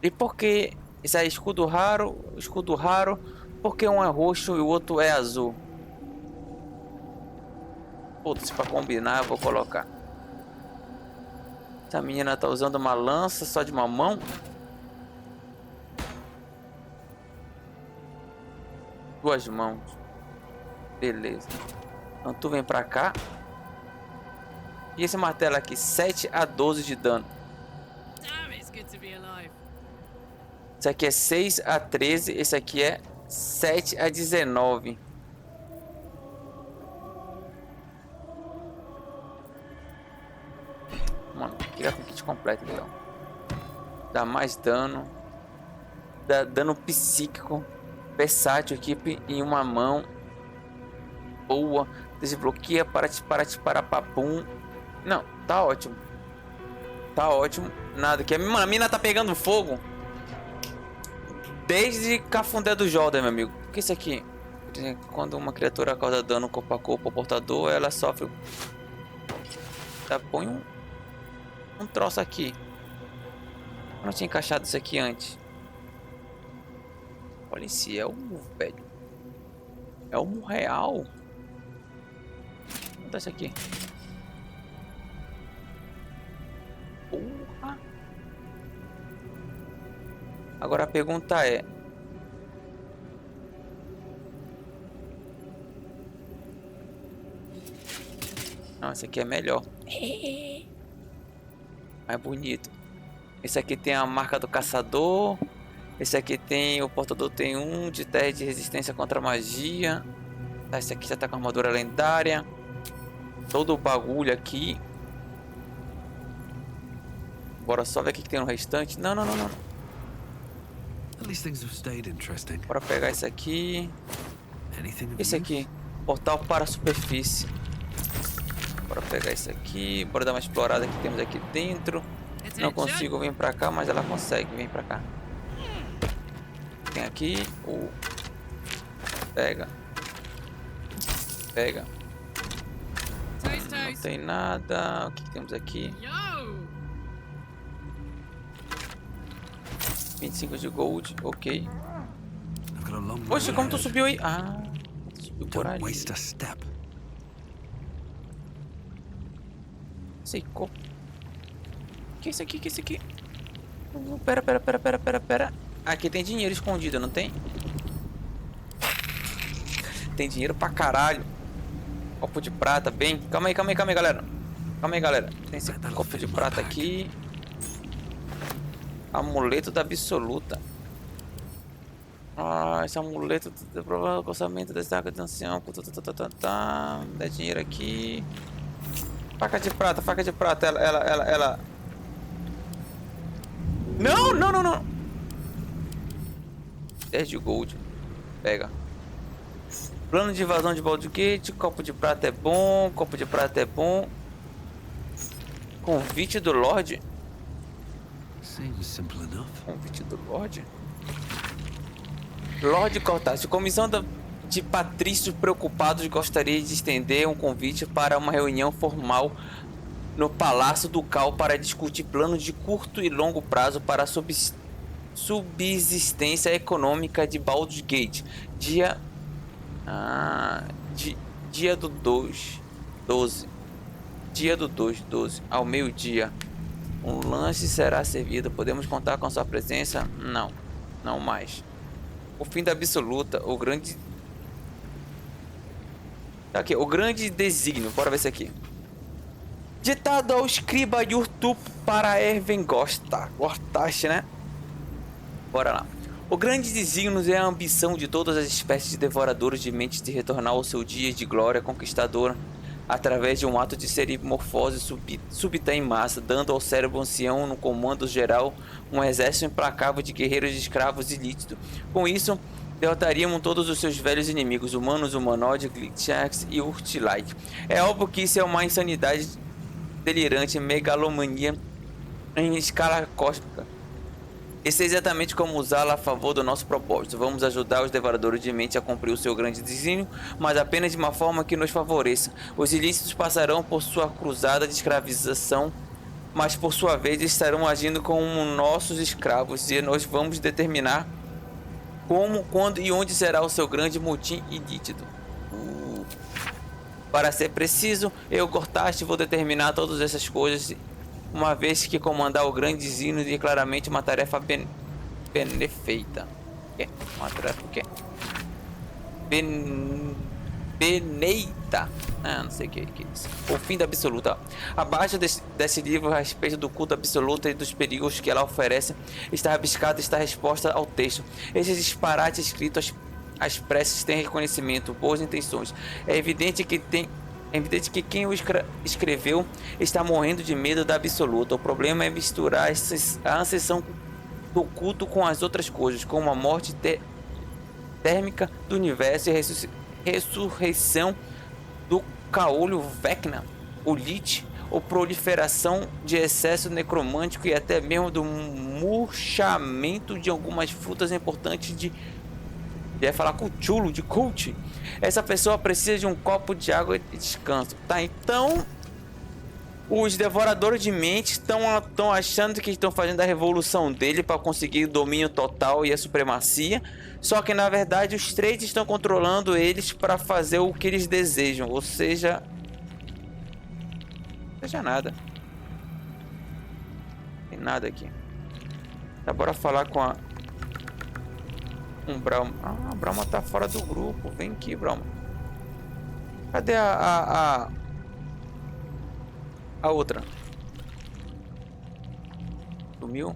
E por que esse é escudo raro? Escudo raro. Porque um é roxo e o outro é azul? Putz, para combinar eu vou colocar. Essa menina tá usando uma lança só de uma mão. Duas mãos. Beleza. Então tu vem pra cá. E esse martelo aqui, 7 a 12 de dano. Esse aqui é 6 a 13. Esse aqui é 7 a 19. Mano, queria com kit completo então. Dá mais dano. Dá dano psíquico. Versátil, equipe em uma mão. Boa. Desbloqueia para papum. Não, tá ótimo. Tá ótimo. Nada que a mina tá pegando fogo. Desde Cafundé do Jordan, meu amigo. O que é isso aqui? Quando uma criatura causa dano corpo a corpo ao portador, ela sofre. Tá, põe um troço aqui. Eu não tinha encaixado isso aqui antes. Olha esse elmo, velho. Elmo real. Vou dar isso aqui. Porra. Agora a pergunta é... Não, esse aqui é melhor. Mais bonito. Esse aqui tem a marca do caçador. Esse aqui tem... O portador tem 1 de teste de resistência contra magia. Tá, esse aqui já tá com armadura lendária. Todo o bagulho aqui. Bora só ver o que tem no restante. Não. Bora pegar esse aqui. Esse aqui. Portal para a superfície. Bora pegar esse aqui. Bora dar uma explorada que temos aqui dentro. Não consigo vir pra cá, mas ela consegue vir pra cá. Tem aqui. Pega. Pega. Não tem nada. O que temos aqui? 25 de gold. Ok. Poxa, como tu subiu aí? Ah, subiu por ali. Secou. Que é isso aqui? Que é isso aqui? Pera. Aqui tem dinheiro escondido, não tem? Tem dinheiro pra caralho. Copo de prata, bem. Calma aí, galera. Tem esse copo de prata aqui. Amuleto da absoluta. Ah, esse amuleto do provável orçamento destaca atenção. Dá dinheiro aqui. Faca de prata, faca de prata. Ela. Não, não, não, não. 10 de gold. Pega. Plano de invasão de Baldur Gate. Copo de prata é bom. Copo de prata é bom. Convite do Lorde. Convite do Lorde. Lorde Cortácio, comissão de patrícios preocupados gostaria de estender um convite para uma reunião formal no Palácio Ducal para discutir planos de curto e longo prazo para a subsistência econômica de Baldur Gate. Dia do 12. Dia do 12 ao meio-dia. Um lanche será servido. Podemos contar com sua presença? Não, não mais. O fim da absoluta, o grande... Aqui, o grande desígnio. Bora ver isso aqui. Ditado ao escriba Yurtup para Erven Gostaste, né? Bora lá. O grande desígnio é a ambição de todas as espécies de devoradores de mentes de retornar ao seu dia de glória conquistadora através de um ato de serimorfose súbita em massa, dando ao cérebro ancião no comando geral um exército implacável de guerreiros de escravos ilícitos. Com isso, derrotaríamos todos os seus velhos inimigos, humanos, humanoides, glitchax e urtilite. É óbvio que isso é uma insanidade delirante, megalomania em escala cósmica. E sei exatamente como usá-la a favor do nosso propósito. Vamos ajudar os devoradores de mente a cumprir o seu grande desígnio, mas apenas de uma forma que nos favoreça. Os ilícitos passarão por sua cruzada de escravização, mas por sua vez estarão agindo como nossos escravos, e nós vamos determinar como, quando e onde será o seu grande motim ilícito. Para ser preciso, eu, Cortaste, vou determinar todas essas coisas, uma vez que comandar o grande desígnio é claramente uma tarefa benefeita. Uma tarefa o quê? Beneita. Não sei o que é isso. O fim da absoluta. Abaixo desse livro, a respeito do culto absoluto e dos perigos que ela oferece, está rabiscada esta resposta ao texto. Esses disparates escritos às pressas têm reconhecimento, boas intenções. É evidente que quem o escreveu está morrendo de medo da absoluta. O problema é misturar a ascensão do culto com as outras coisas, como a morte térmica do universo e a ressurreição do caolho Vecna, o Lich, ou proliferação de excesso necromântico e até mesmo do murchamento de algumas frutas importantes de... ia falar cuchulo, de cult. Essa pessoa precisa de um copo de água e descanso. Tá, então os devoradores de mente estão achando que estão fazendo a revolução dele para conseguir o domínio total e a supremacia. Só que na verdade os três estão controlando eles para fazer o que eles desejam. Ou seja... nada. Tem nada aqui. Tá, bora falar com a... Brauma. Ah, a Brauma tá fora do grupo. Vem aqui, Brauma. Cadê a outra? Sumiu?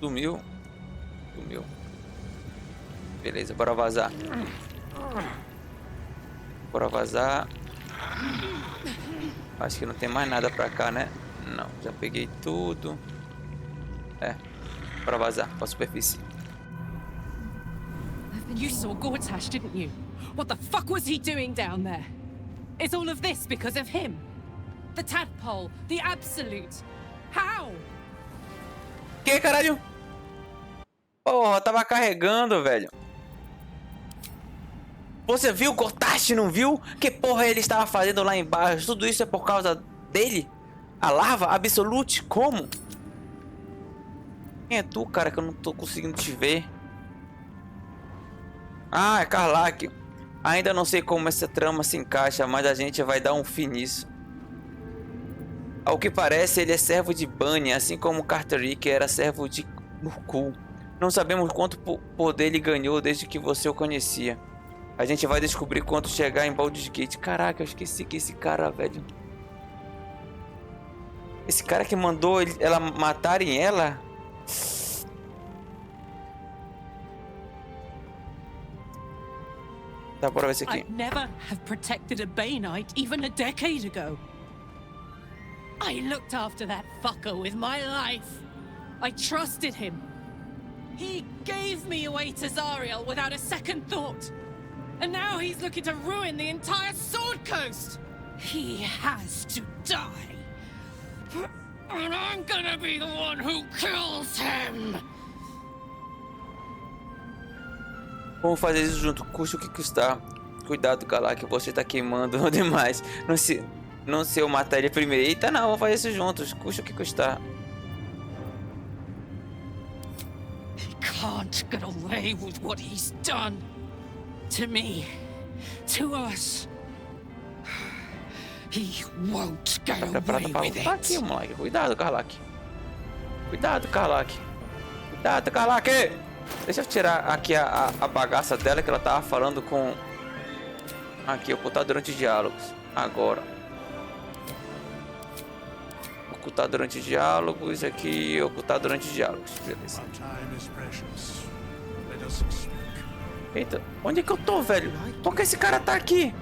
Sumiu. Beleza, bora vazar. Bora vazar. Acho que não tem mais nada pra cá, né? Não, já peguei tudo. Bora vazar pra superfície. You saw Gortash, didn't you? What the fuck was he doing down there? Is all of this because of him? The tadpole, the absolute. How? Que caralho? Porra, tava carregando, velho. Você viu o Gortash, não viu? Que porra ele estava fazendo lá embaixo? Tudo isso é por causa dele? A larva absolute? Como? Quem é tu, cara, que eu não tô conseguindo te ver? Ah, é Karlak. Ainda não sei como essa trama se encaixa, mas a gente vai dar um fim nisso. Ao que parece, ele é servo de Bunny, assim como Carterick era servo de Murkul. Não sabemos quanto poder ele ganhou desde que você o conhecia. A gente vai descobrir quando chegar em Baldur Gate. Caraca, eu esqueci que esse cara, velho... Esse cara que mandou ela matarem ela. Tá, bora ver esse aqui. I'd never have protected a Bay Knight even a decade ago. I looked after that fucker with my life. I trusted him. He gave me away to Zariel without a second thought. And now he's looking to ruin the entire Sword Coast. He has to die. And I'm gonna be the one who kills him. Vamos fazer isso junto, custe o que custar. Cuidado, Galak, você tá queimando demais. Não se eu matar ele primeiro. Eita, não, vamos fazer isso juntos, custe o que custar. He can't get away with what he's done. To me. To us. He won't get away with it. Aqui, moleque. Cuidado, Galak. Cuidado, Galak. Cuidado, Galak. Deixa eu tirar aqui a bagaça dela que ela tava falando com... Aqui, ocultar durante diálogos. Agora. Ocultar durante diálogos. Aqui, ocultar durante diálogos. Beleza. Eita, onde é que eu tô, velho? Por que esse cara tá aqui?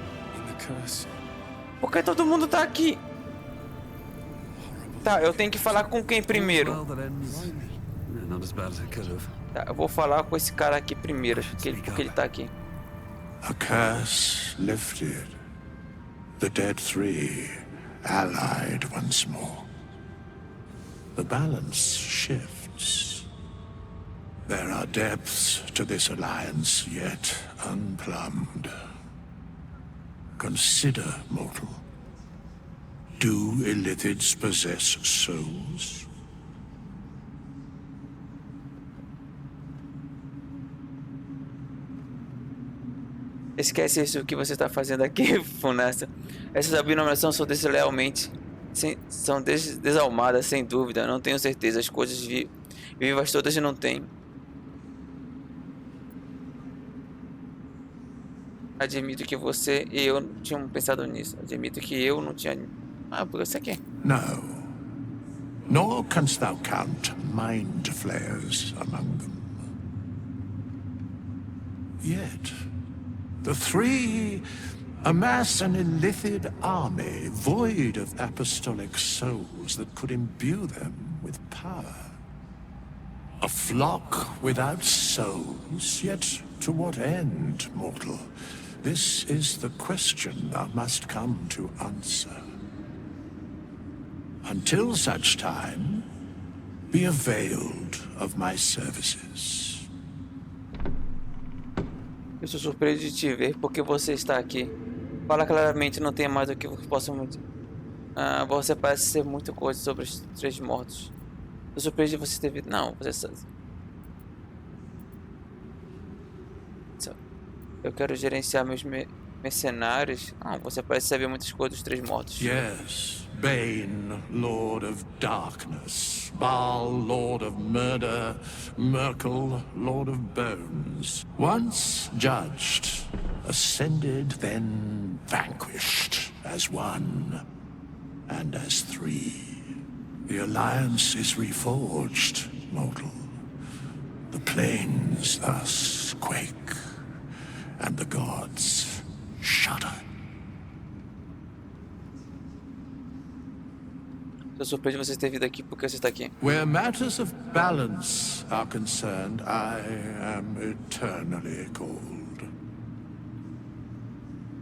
Por que todo mundo tá aqui? Tá, eu tenho que falar com quem primeiro? Tá, eu vou falar com esse cara aqui primeiro, porque ele tá aqui. A curse lifted. The dead three allied once more. The balance shifts. There are depths to this alliance yet unplumbed. Consider, mortal. Do illithids possess souls? Esquece isso que você está fazendo aqui, Funessa. Essas abominações são deslealmente, são desalmadas, sem dúvida. Não tenho certeza. As coisas vivas todas não têm. Admito que você e eu não tínhamos pensado nisso. Admito que eu não tinha... Ah, por isso aqui. No. Nor canst thou count mind flayers among them. Yet... the three amass an illithid army void of apostolic souls that could imbue them with power. A flock without souls, yet to what end, mortal? This is the question thou must come to answer. Until such time, be availed of my services. Eu estou surpreso de te ver porque você está aqui. Fala claramente, não tem mais do que possa... você parece ser muita coisa sobre os três mortos. Estou surpreso de você ter visto... Não, você sabe. Eu quero gerenciar meus mercenários. Não, você parece saber muitas coisas dos três mortos. Yes, Bane, Lord of Darkness, Baal, Lord of Murder, Merkel, Lord of Bones. Once judged, ascended, then vanquished as one and as three. The alliance is reforged, mortal. The plains thus quake, and the gods shudder. Estou surpreso de você ter vindo aqui porque você está aqui. Where matters of balance are concerned, I am eternally cold.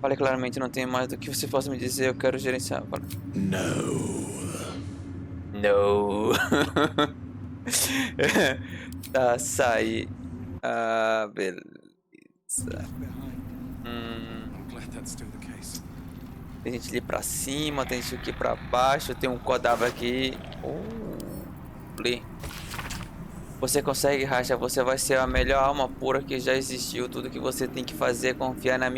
Fale claramente, não tem mais do que você possa me dizer. Eu quero gerenciar. Fala. No. No. Tá, sair. Ah, beleza. Tem gente ali pra cima, tem gente aqui pra baixo, tem um cadáver aqui. Lê. Você consegue, Racha, você vai ser a melhor alma pura que já existiu. Tudo que você tem que fazer é confiar na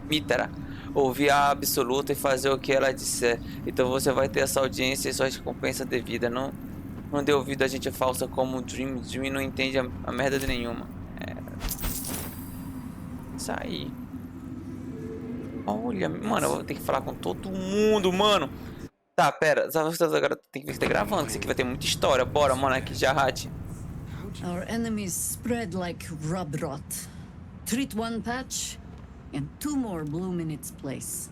Mítara, ouvir a absoluta e fazer o que ela disser. Então você vai ter essa audiência e sua recompensa devida. Não dê ouvido a gente falsa como o Dream. Dream não entende a merda de nenhuma. Isso aí. Olha, mano, eu vou ter que falar com todo mundo, mano. Tá, pera. Agora tem que estar gravando, que isso aqui vai ter muita história. Bora, moleque, jarrate. Our enemies spread like rub rot. Treat one patch, and 2 more bloom in its place.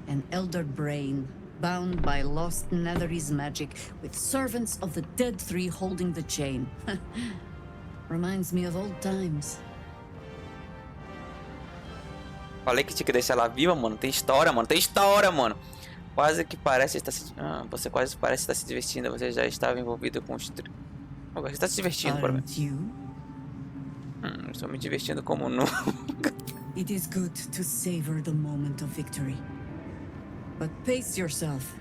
An elder brain, bound by lost Netherese magic, with servants of the dead 3 holding the chain. Reminds me of old times. Falei que tinha que deixar ela viva, mano. Tem história, mano. Tem história, mano. Quase que parece estar se... você quase parece estar se divertindo. Você já estava envolvido com os... Você está se divertindo, para mim. Estou me divertindo como nunca. It is good to savor the moment of victory. But pace yourself.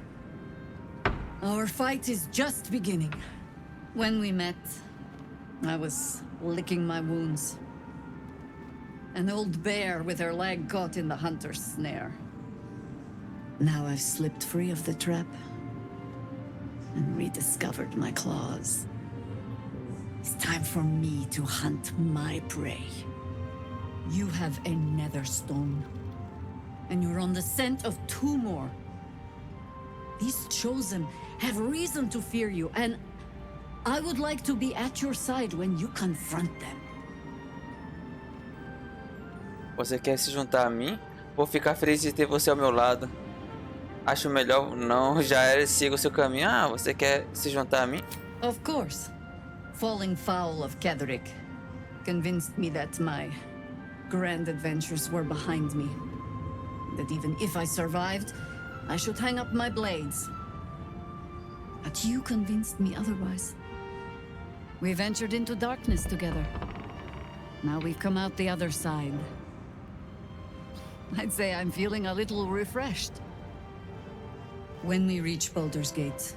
Our fight is just beginning. When we met, I was licking my wounds. An old bear with her leg caught in the hunter's snare. Now I've slipped free of the trap and rediscovered my claws. It's time for me to hunt my prey. You have a nether stone, and you're on the scent of 2 more. These chosen have reason to fear you, and I would like to be at your side when you confront them. Você quer se juntar a mim? Vou ficar feliz de ter você ao meu lado. Acho melhor não, já era, siga o seu caminho. Ah, você quer se juntar a mim? Of course. Falling foul of Ketherick convinced me that my grand adventures were behind me. That even if I survived, I should hang up my blades. But you convinced me otherwise. We ventured into darkness together. Now we've come out the other side. I'd say I'm feeling a little refreshed. When we reach Baldur's Gate,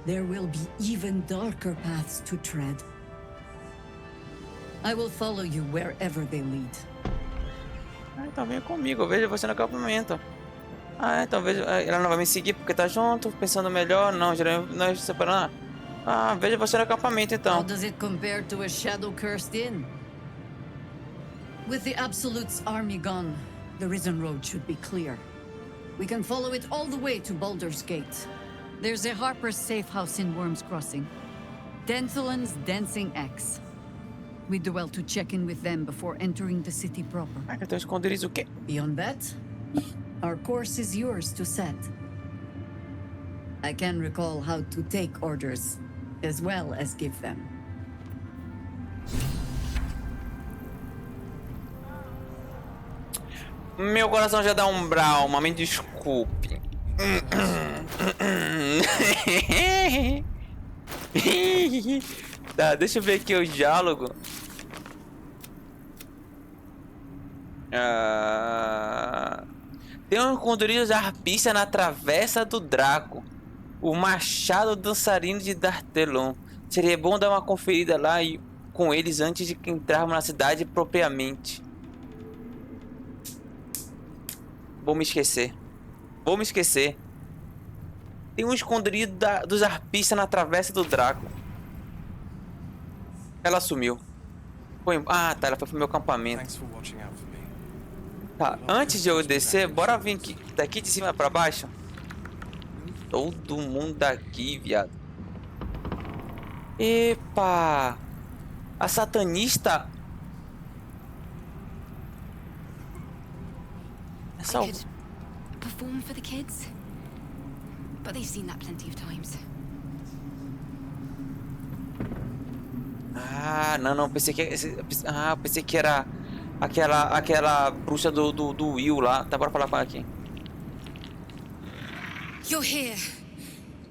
there will be even darker paths to tread. I will follow you wherever they lead. Então venha comigo, eu vejo você no acampamento. Então vejo. Ela não vai me seguir porque tá junto, pensando melhor. Não, geralmente nós separamos. Vejo você no acampamento então. How does it compare to a shadow-cursed inn? With the Absolute's army gone, the Risen Road should be clear. We can follow it all the way to Baldur's Gate. There's a Harper's safe house in Worm's Crossing. Denthulan's Dancing Axe. We do well to check in with them before entering the city proper. Então esconderizo o quê? Beyond that, our course is yours to set. I can recall how to take orders, as well as give them. Meu coração já dá um brauma, me desculpe. Tá, deixa eu ver aqui o diálogo. Tem um condorizo arpista na travessa do Draco. O machado dançarino de D'Artelon. Seria bom dar uma conferida lá com eles antes de que entrarmos na cidade propriamente. Vou me esquecer. Tem um esconderijo dos arpistas na travessa do Draco. Ela sumiu. Tá, ela foi pro meu acampamento. Tá, antes de eu descer, bora vir aqui, daqui de cima pra baixo. Todo mundo daqui, viado. Epa! A satanista... I could perform for the kids, but they've seen that plenty of times. Não, pensei que era aquela bruxa do Will lá. Tá, bora falar com ela aqui. You're here.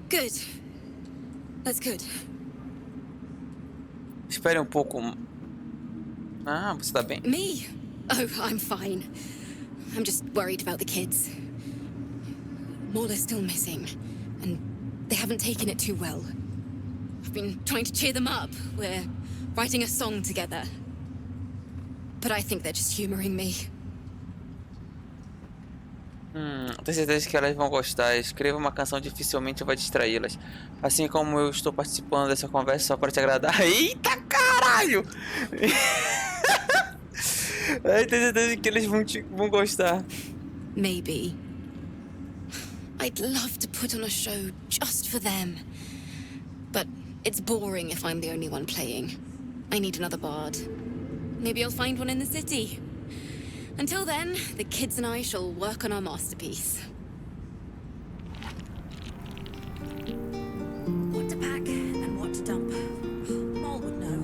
Good. That's good. Espere um pouco. Você tá bem? Me? Oh, I'm fine. I'm just worried about the kids. Morla's still missing, and they haven't taken it too well. I've been trying to cheer them up. We're writing a song together. But I think they're just humoring me. Tenho certeza que elas vão gostar. Escreva uma canção, dificilmente vai distraí-las. Assim como eu estou participando dessa conversa só para te agradar. Eita caralho! Tenho certeza que eles vão gostar. Maybe. I'd love to put on a show just for them. But it's boring if I'm the only one playing. I need another bard. Maybe I'll find one in the city. Until then, the kids and I shall work on our masterpiece. What to pack and what to dump. Maul would know.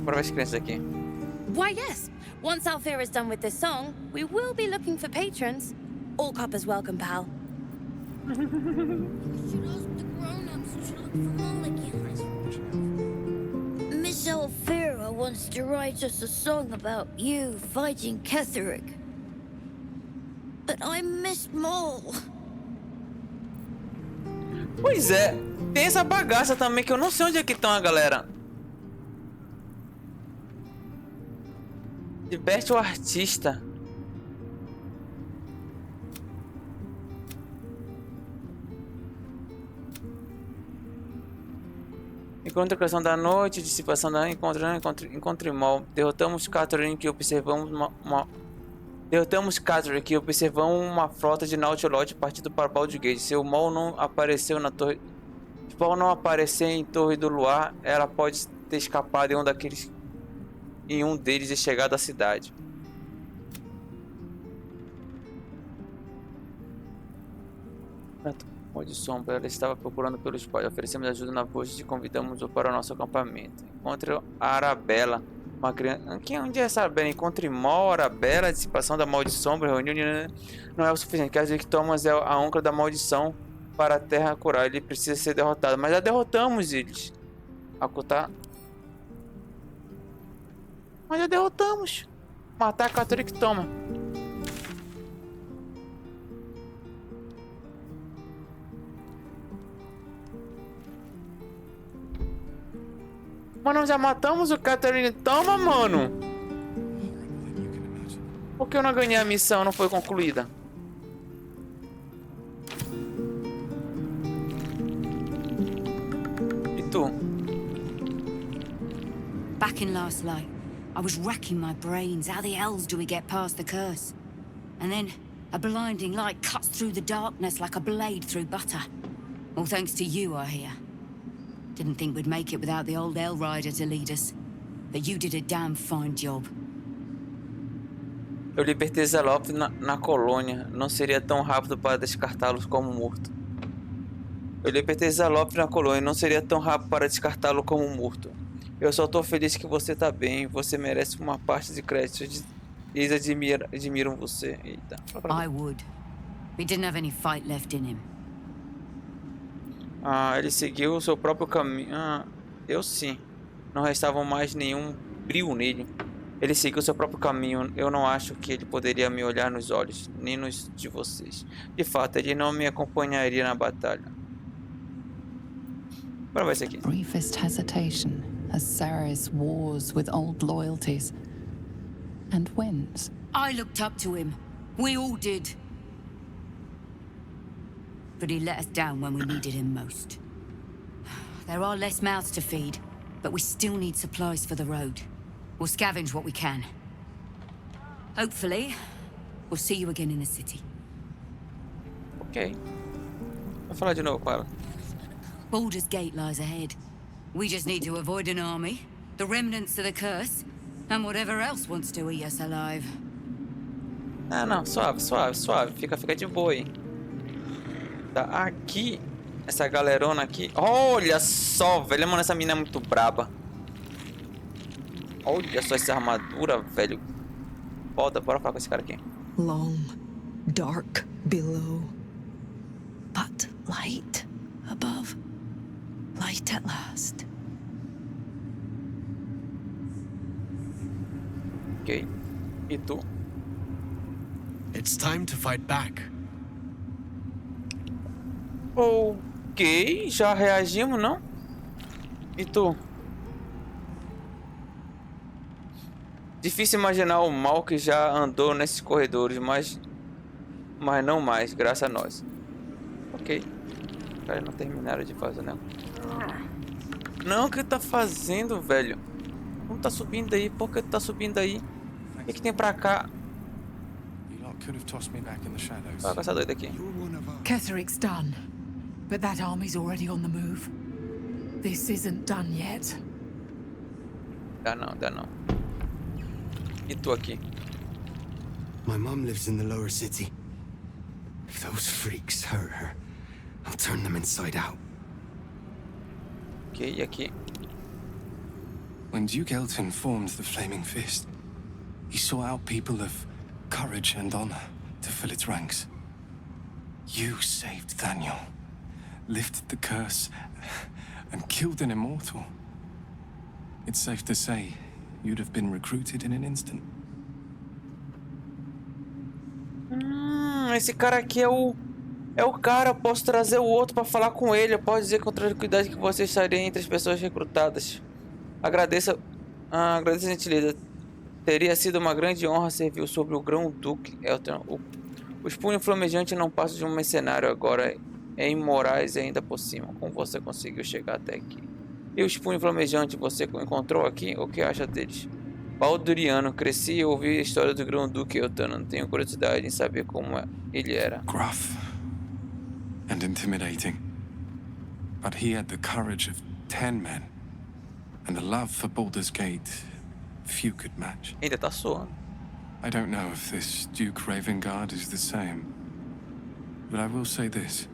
Bora ver as crianças aqui. Why, yes. Once Althea is done with this song, we will be looking for patrons. All coppers welcome, pal. You should ask the grown-ups to look for mulligans. Miss Althea wants to write us a song about you fighting Ketherick. But I miss Maul. Pois é, tem essa bagaça também que eu não sei onde é que estão a galera. Liberte o artista. Encontre a canção da noite, dissipação da encontre mal. Derrotamos Catherine que observamos uma frota de Nautilus partindo para Baldur. Se o mal não apareceu na torre, se o mal não aparecer em Torre do Luar, ela pode ter escapado em um deles e chegado à cidade. De sombra, ela estava procurando pelo espalho. Oferecemos ajuda na voz e convidamos-o para o nosso acampamento. Encontre a Arabella, uma criança. Onde é essa Arabella? Encontre Mol, Arabella, dissipação da maldição, reunião não é o suficiente. Quer dizer que Thomas é a âncora da maldição para a terra curar. Ele precisa ser derrotado, mas já derrotamos eles. Acutar. Mas já derrotamos. Matar a criatura que toma. Mano, já matamos o Catherine. Toma, mano. Por que eu não ganhei a missão? Não foi concluída. E tu? Back in last light, I was racking my brains. How the hells do we get past the curse? And then a blinding light cuts through the darkness like a blade through butter. All thanks to you, I hear. Didn't think we'd make it without the old Hell Rider to lead us. But you did a damn fine job. Eu libertei Zalop na colônia. Não seria tão rápido para descartá-los como morto. Eu libertei Zalop na colônia. Não seria tão rápido para descartá-lo como morto. Eu só tô feliz que você tá bem. Você merece uma parte de crédito. Eles admiram você. Eita. I would. We didn't have any fight left in him. Ele seguiu o seu próprio caminho. Eu sim. Não restava mais nenhum brilho nele. Ele seguiu o seu próprio caminho. Eu não acho que ele poderia me olhar nos olhos, nem nos de vocês. De fato, ele não me acompanharia na batalha. Bora ver isso aqui. Briefest hesitation as Ceres wars with old loyalties and wins. I looked up to him. We all did. But he let us down when we needed him most. There are less mouths to feed, but we still need supplies for the road. We'll scavenge what we can. Hopefully, we'll see you again in the city. Ok. Vou falar de novo com ela. Baldur's Gate lies ahead. We just need to avoid an army, the remnants of the curse, and whatever else wants to eat us alive. Não, suave. Fica de boa aí. Tá aqui, essa galerona aqui. Olha só, velho, mano, essa mina é muito braba. Olha só essa armadura, velho. Bora falar com esse cara aqui. Long, dark below, but light above. Light at last. Ok. E tu? It's time to fight back. Ok, já reagimos, não? E tu? Difícil imaginar o mal que já andou nesses corredores, mas não mais, graças a nós. Ok. Os caras não terminaram de fazer, não. Não, o que ele tá fazendo, velho? Como tá subindo aí? Por que tá subindo aí? O que tem pra cá? Olha essa doida aqui. Ketheric's done, but that army's already on the move. This isn't done yet. Dá não, dá não. E tu aqui? My mom lives in the lower city. If those freaks hurt her, I'll turn them inside out. Ok, e aqui? When Duke Elton formed the Flaming Fist, he sought out people of courage and honor to fill its ranks. You saved Daniel, lifted the curse, and killed an immortal. It's safe to say you'd have been recruited in an instant. Esse cara aqui é o cara. Eu posso trazer o outro pra falar com ele. Eu posso dizer com tranquilidade que você estaria entre as pessoas recrutadas. Agradeça a gentileza. Teria sido uma grande honra servir sobre o grão-duque Elton. Os punhos flamejantes não passam de um mercenário agora em Moraes e ainda por cima. Como você conseguiu chegar até aqui? E os punhos flamejantes você encontrou aqui? O que acha deles? Balduriano, cresci e ouvi a história do grão-duque Elton. Tenho curiosidade em saber como ele era. Gruff and intimidating, but he had the courage of 10 men and the love for Baldur's Gate few could match. Ainda tá soando. I don't know if this Duke Ravengard is the same, but I will say this.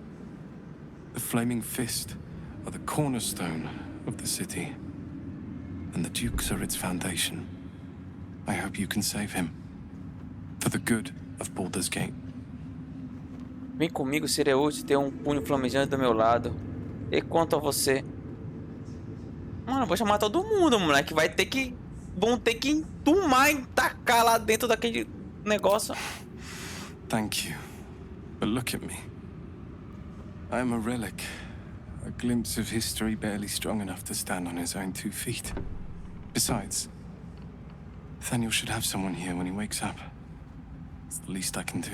The Flaming Fist are the cornerstone of the city, and the Dukes are its foundation. I hope you can save him, for the good of Baldur's Gate. Vem comigo, seria útil ter um punho flamejante do meu lado. E quanto a você? Mano, eu vou chamar todo mundo, moleque. Vão ter que entumar e tacar lá dentro daquele negócio. Thank you. But look at me. I am a relic. A glimpse of history barely strong enough to stand on his own 2 feet. Besides, Nathaniel should have someone here when he wakes up. It's the least I can do.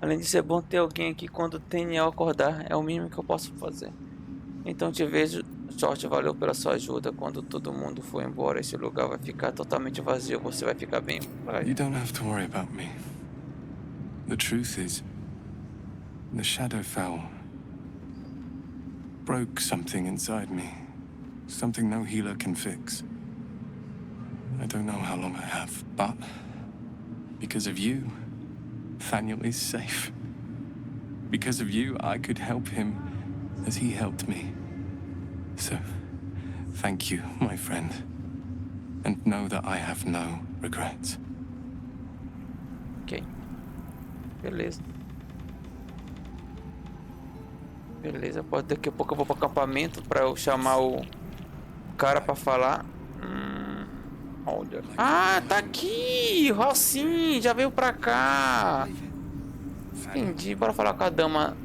Além disso, é bom ter alguém aqui quando Daniel acordar. É o mínimo que eu posso fazer. Então te vejo. Sorte, valeu pela sua ajuda. Quando todo mundo for embora, esse lugar vai ficar totalmente vazio. Você vai ficar bem. You don't have to worry about me. The truth is, the shadow fell. Broke something inside me. Something no healer can fix. I don't know how long I have, but because of you, Nathaniel is safe. Because of you, I could help him as he helped me. So, thank you, my friend. And know that I have no regrets. Ok. Beleza. Beleza, pode daqui a pouco eu vou pro acampamento pra eu chamar o cara pra falar. Olha. Ah, tá aqui! Rossim, já veio pra cá. Entendi, bora falar com a dama.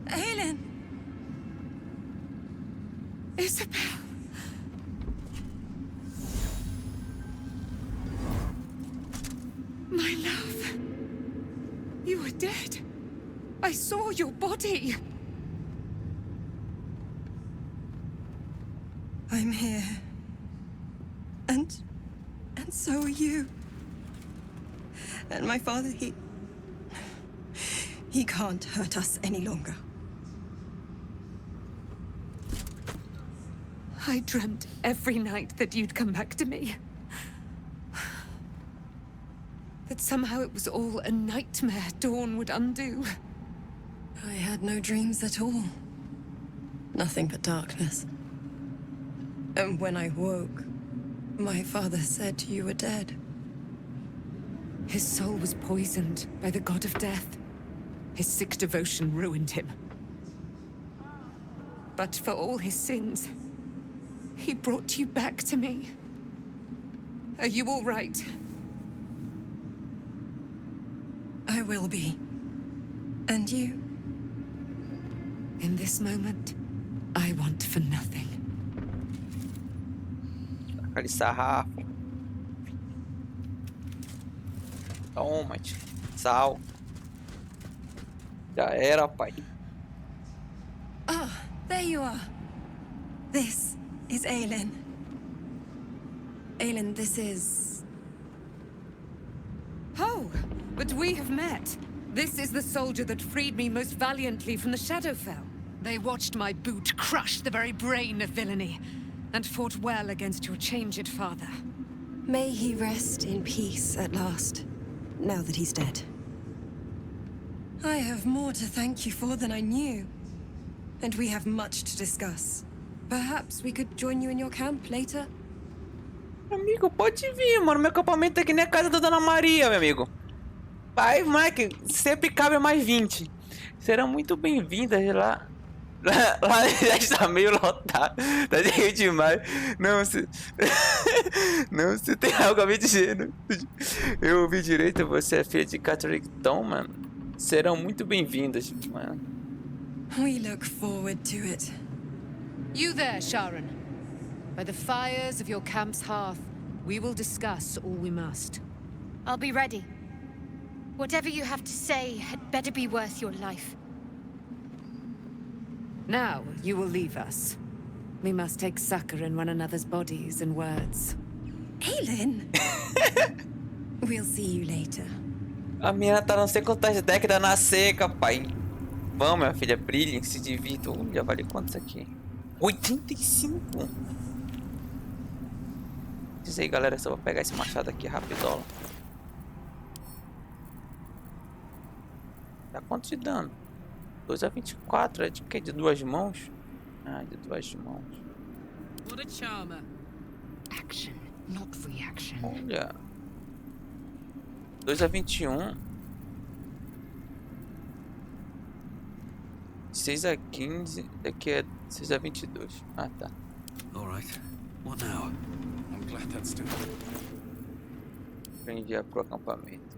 Helen! Isabel! My love! You were dead. I saw your body. I'm here. And so are you. And my father, he can't hurt us any longer. I dreamt every night that you'd come back to me. That somehow it was all a nightmare Dawn would undo. I had no dreams at all. Nothing but darkness. And when I woke, my father said you were dead. His soul was poisoned by the god of death. His sick devotion ruined him. But for all his sins, he brought you back to me. Are you all right? I will be. And you? In this moment, I want for nothing. Aquele sarrafo. Toma, tio. Sal. Já era, pai. Ah, there you are. This is Aelin. Aelin, this is... Oh, but we have met. This is the soldier that freed me most valiantly from the Shadowfell. They watched my boot crush the very brain of villainy, and fought well against your changed father. May he rest in peace at last, now that he's dead. I have more to thank you for than I knew. And we have much to discuss. Perhaps we could join you in your camp later? Amigo, pode vir, mano. Meu acampamento é que nem a casa da Dona Maria, meu amigo. Vai, moleque. Sempre cabe mais 20. Serão muito bem-vindas lá. Lá já está meio lotado. Tá cheio demais. Não, se... Não, se tem algo a me dizer. Eu ouvi direito. Você é filha de Catherine, então, mano. Serão muito bem-vindas, mano. We look forward to it. You there, Sharon. By the fires of your camp's hearth, we will discuss all we must. I'll be ready. Whatever you have to say had better be worth your life. Now, you will leave us. We must take succor in one another's bodies and words. Aelin! We'll see you later. A minha tá não sei quantas décadas na seca, pai. Vamos, minha filha, brilhem, se divirtam. Já vale quantos aqui? 85. Diz aí, galera, só vou pegar esse machado aqui rapidola. Dá quanto de dano? 2 a 24, é de quê? De 2 mãos? Ah, de 2 mãos. What a charmer. Action, not reaction. Olha. 2 a 21. 6 a 15. Daqui é 6 a 22. Ah, tá. Alright. What now? I'm glad that's done. Pra enviar pro acampamento.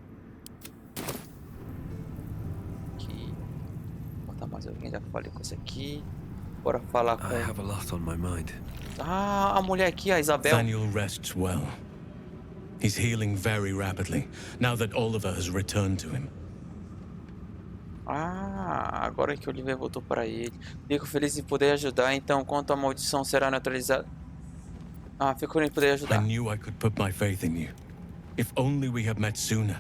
Aqui. Vou botar mais alguém, já falei com esse aqui. Bora falar com... I have a lot on my mind. Ah, a mulher aqui, a Isabel. Daniel rests well. He's healing very rapidly, now that Oliver has returned to him. Ah, agora que Oliver voltou para ele. Fico feliz em poder ajudar, então quanto a maldição será neutralizada. Ah, fico feliz em poder ajudar. I knew I could put my faith in you. If only we had met sooner.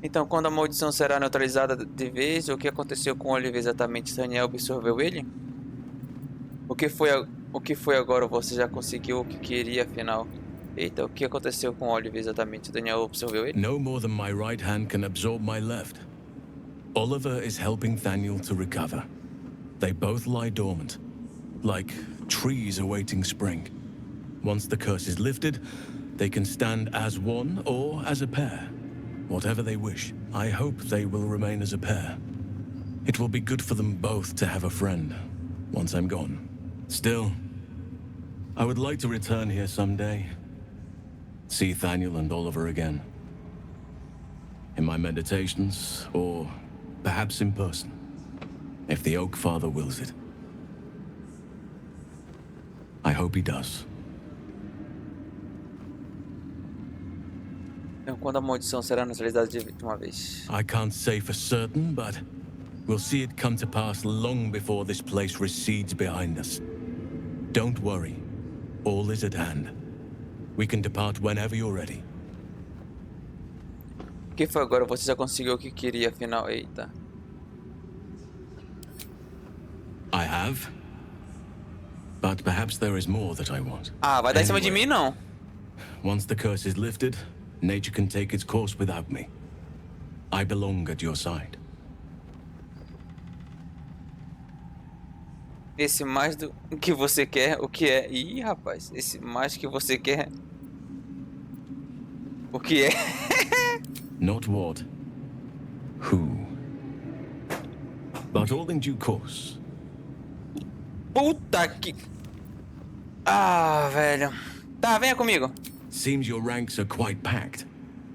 Então, quando a maldição será neutralizada de vez, o que aconteceu com Oliver exatamente? Daniel absorveu ele? O que foi agora? Você já conseguiu o que queria, afinal? Eita, o que aconteceu com Oliver exatamente? Daniel absorveu ele? No more than my right hand can absorb my left. Oliver is helping Daniel to recover. They both lie dormant, like trees awaiting spring. Once the curse is lifted, they can stand as one or as a pair. Whatever they wish, I hope they will remain as a pair. It will be good for them both to have a friend, once I'm gone. Still, I would like to return here someday. See Daniel and Oliver again. In my meditations, or perhaps in person, if the Oak Father wills it. I hope he does. Então, quando a maldição será neutralizada de uma vez? I can't say for certain, but we'll see it come to pass long before this place recedes behind us. Don't worry. All is at hand. We can depart whenever you're ready. O que foi agora? Você já conseguiu o que queria, afinal? Eita. I have. But perhaps there is more that I want. Ah, vai dar em cima de mim, não? Once the curse is lifted, nature can take its course without me. I belong at your side. Esse mais do que você quer, o que é? Ih, rapaz, esse mais que você quer, o que é? Not what, who, but all in due course. Puta que... Ah, velho. Tá, venha comigo. Seems your ranks are quite packed.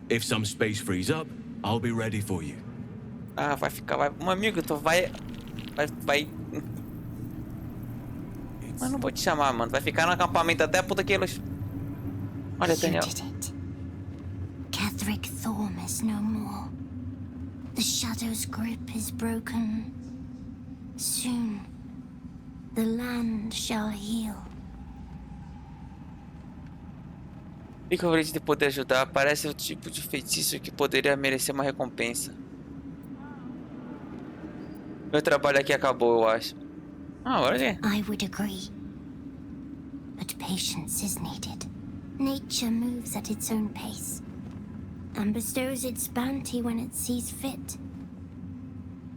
If some space frees up, I'll be ready for you. Ah, vai ficar, vai... Um amigo, tu vai... Mas não vou te chamar, mano. Vai ficar no acampamento até a puta que eles... Olha, Daniel. Ketheric Thorm is no more. The shadow's grip is broken. Soon, the land shall heal. Fica o de poder ajudar. Parece o tipo de feitiço que poderia merecer uma recompensa. Meu trabalho aqui acabou, eu acho. Olha. I would agree. But patience is needed. Nature moves at its own pace and bestows its bounty when it sees fit.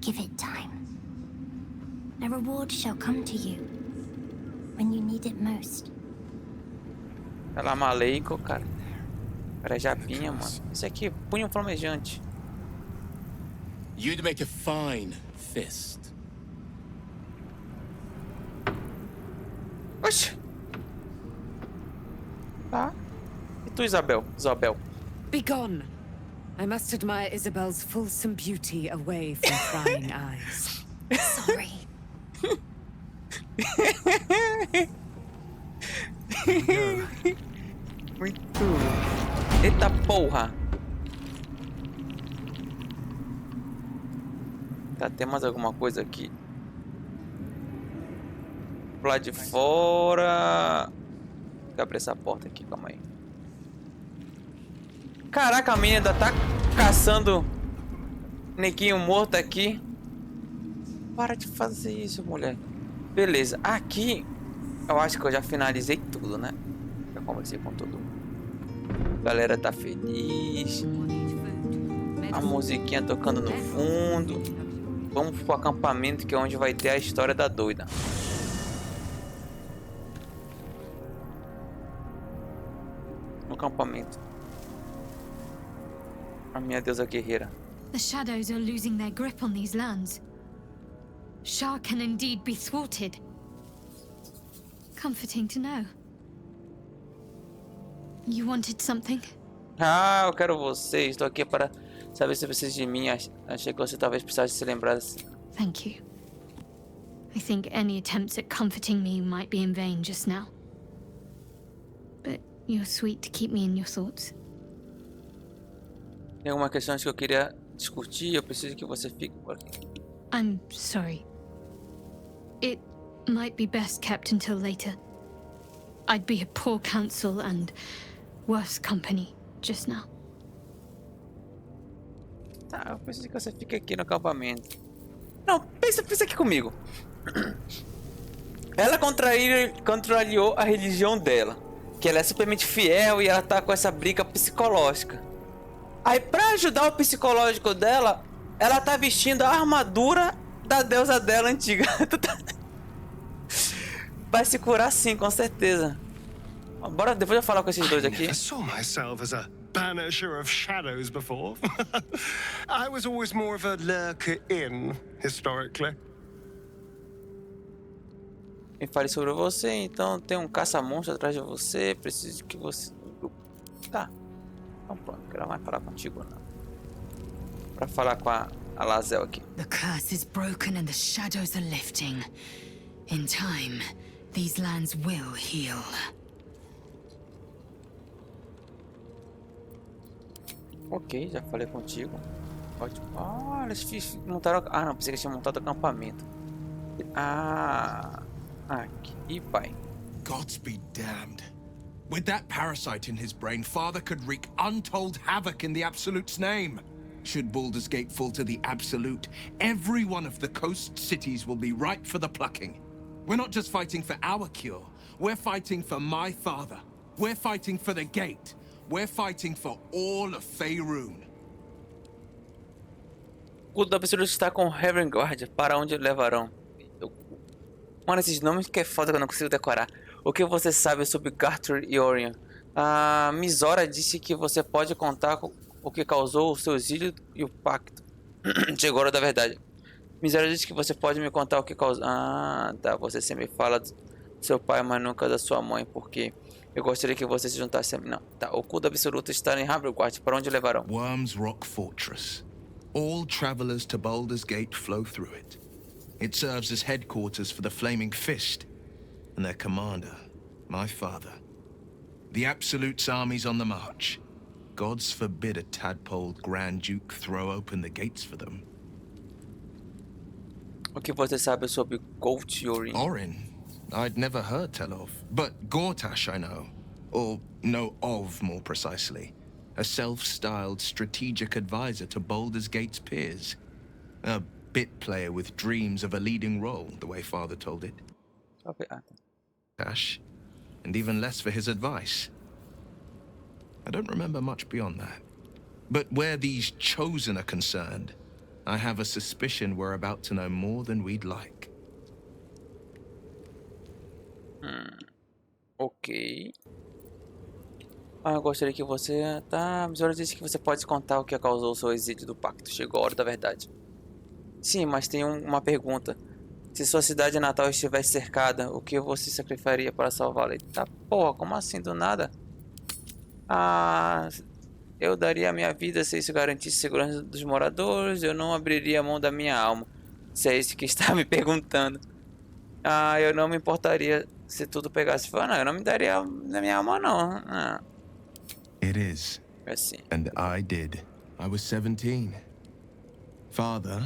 Give it time. A reward shall come to you when you need it most. Ela maleico, cara. Cara, japinha, mano. Isso aqui, punho flamejante. You'd make a fine fist. Oxi. Tá. E tu, Isabel? Begone. I must admire Isabel's fulsome beauty away from prying eyes. Sorry. Muito. Eita porra. Tá, tem mais alguma coisa aqui? Lá de fora. Vou abrir essa porta aqui, calma aí. Caraca, a menina ainda tá caçando neguinho morto aqui. Para de fazer isso, mulher. Beleza, aqui eu acho que eu já finalizei tudo, né? Já conversei com todo mundo. A galera tá feliz. A musiquinha tocando no fundo. Vamos pro acampamento, que é onde vai ter a história da doida. No acampamento. A minha deusa guerreira. The shadows are losing their grip on these lands. Shah can indeed be thwarted. Comforting to know. You wanted something? Ah, eu quero você. Estou aqui para saber se precisa de mim. Achei que você talvez precisasse se lembrar. Thank you. I think any attempts at comforting me might be in vain just now. But you're sweet to keep me in your thoughts. Tem alguma questão que eu queria discutir. Eu preciso que você fique por aqui. I'm sorry. It might be best kept until later. I'd be a poor counsel and worse company just now. Tá, eu preciso que você fique aqui no acampamento. Não, pensa aqui comigo. Ela contrariou a religião dela, que ela é simplesmente fiel e ela tá com essa briga psicológica. Aí, pra ajudar o psicológico dela, ela tá vestindo a armadura da deusa dela antiga. Vai se curar sim, com certeza. Bora, depois eu falar com esses dois aqui. I saw myself as a banisher of shadows before. I was always more of a lurker in, historically. Me fale sobre você, então tem um caça-monstro atrás de você. Preciso que você... Tá. Então pronto, ela vai falar contigo não. Pra falar com a Lazel aqui. The curse is broken and the shadows are lifting. In time, these lands will heal. Ok, já falei contigo. Ótimo. Ah, eles montaram... Ah, não, pensei que tinha montado acampamento. Ah... Aqui, pai. Gods be damned. With that parasite in his brain, Father could wreak untold havoc in the Absolute's name. Should Baldur's Gate fall to the Absolute, every one of the coast cities will be ripe for the plucking. We're not just fighting for our cure. We're fighting for my father. We're fighting for the Gate. We're fighting for all of Faerun. O do Absolute está com Heavenguard. Para onde levarão? Mano, esses nomes que é foda que eu não consigo decorar. O que você sabe sobre Gartur e Orion? A Misora disse que você pode contar com o que causou o seu exílio e o pacto. Chegou a hora da verdade. Misora disse que você pode me contar o que causou... Ah, tá. Você sempre fala do seu pai, mas nunca da sua mãe. Porque eu gostaria que você se juntasse a mim. Não. Tá. O culto absoluto está em Heavenguard. Para onde levarão? Worm's Rock Fortress. All travelers to Baldur's Gate flow through it. It serves as headquarters for the Flaming Fist and their commander, my father. The Absolute's army's on the march. gods forbid a tadpole Grand Duke throw open the gates for them. O que você sabe sobre Curti Orin? Orin? I'd never heard tell of. But Gortash I know. Or know of, more precisely. A self-styled strategic advisor to Baldur's Gate's peers. A bit player with dreams of a leading role, the way Father told it. Cash, and even less for his advice. I don't remember much beyond that. But where these chosen are concerned, I have a suspicion we're about to know more than we'd like. Ok. Eu gostaria que você... Tá, a Misora disse que você pode contar o que causou o seu exílio do pacto. Chegou a hora da verdade. Sim, mas tem uma pergunta. Se sua cidade natal estivesse cercada, o que você sacrificaria para salvá-la? Tá, porra, como assim, do nada? Eu daria a minha vida se isso garantisse a segurança dos moradores. Eu não abriria a mão da minha alma. Se é isso que está me perguntando. Eu não me importaria se tudo pegasse fogo. Não, eu não me daria da minha alma, não. It is. Assim. And I did. I was 17. Father,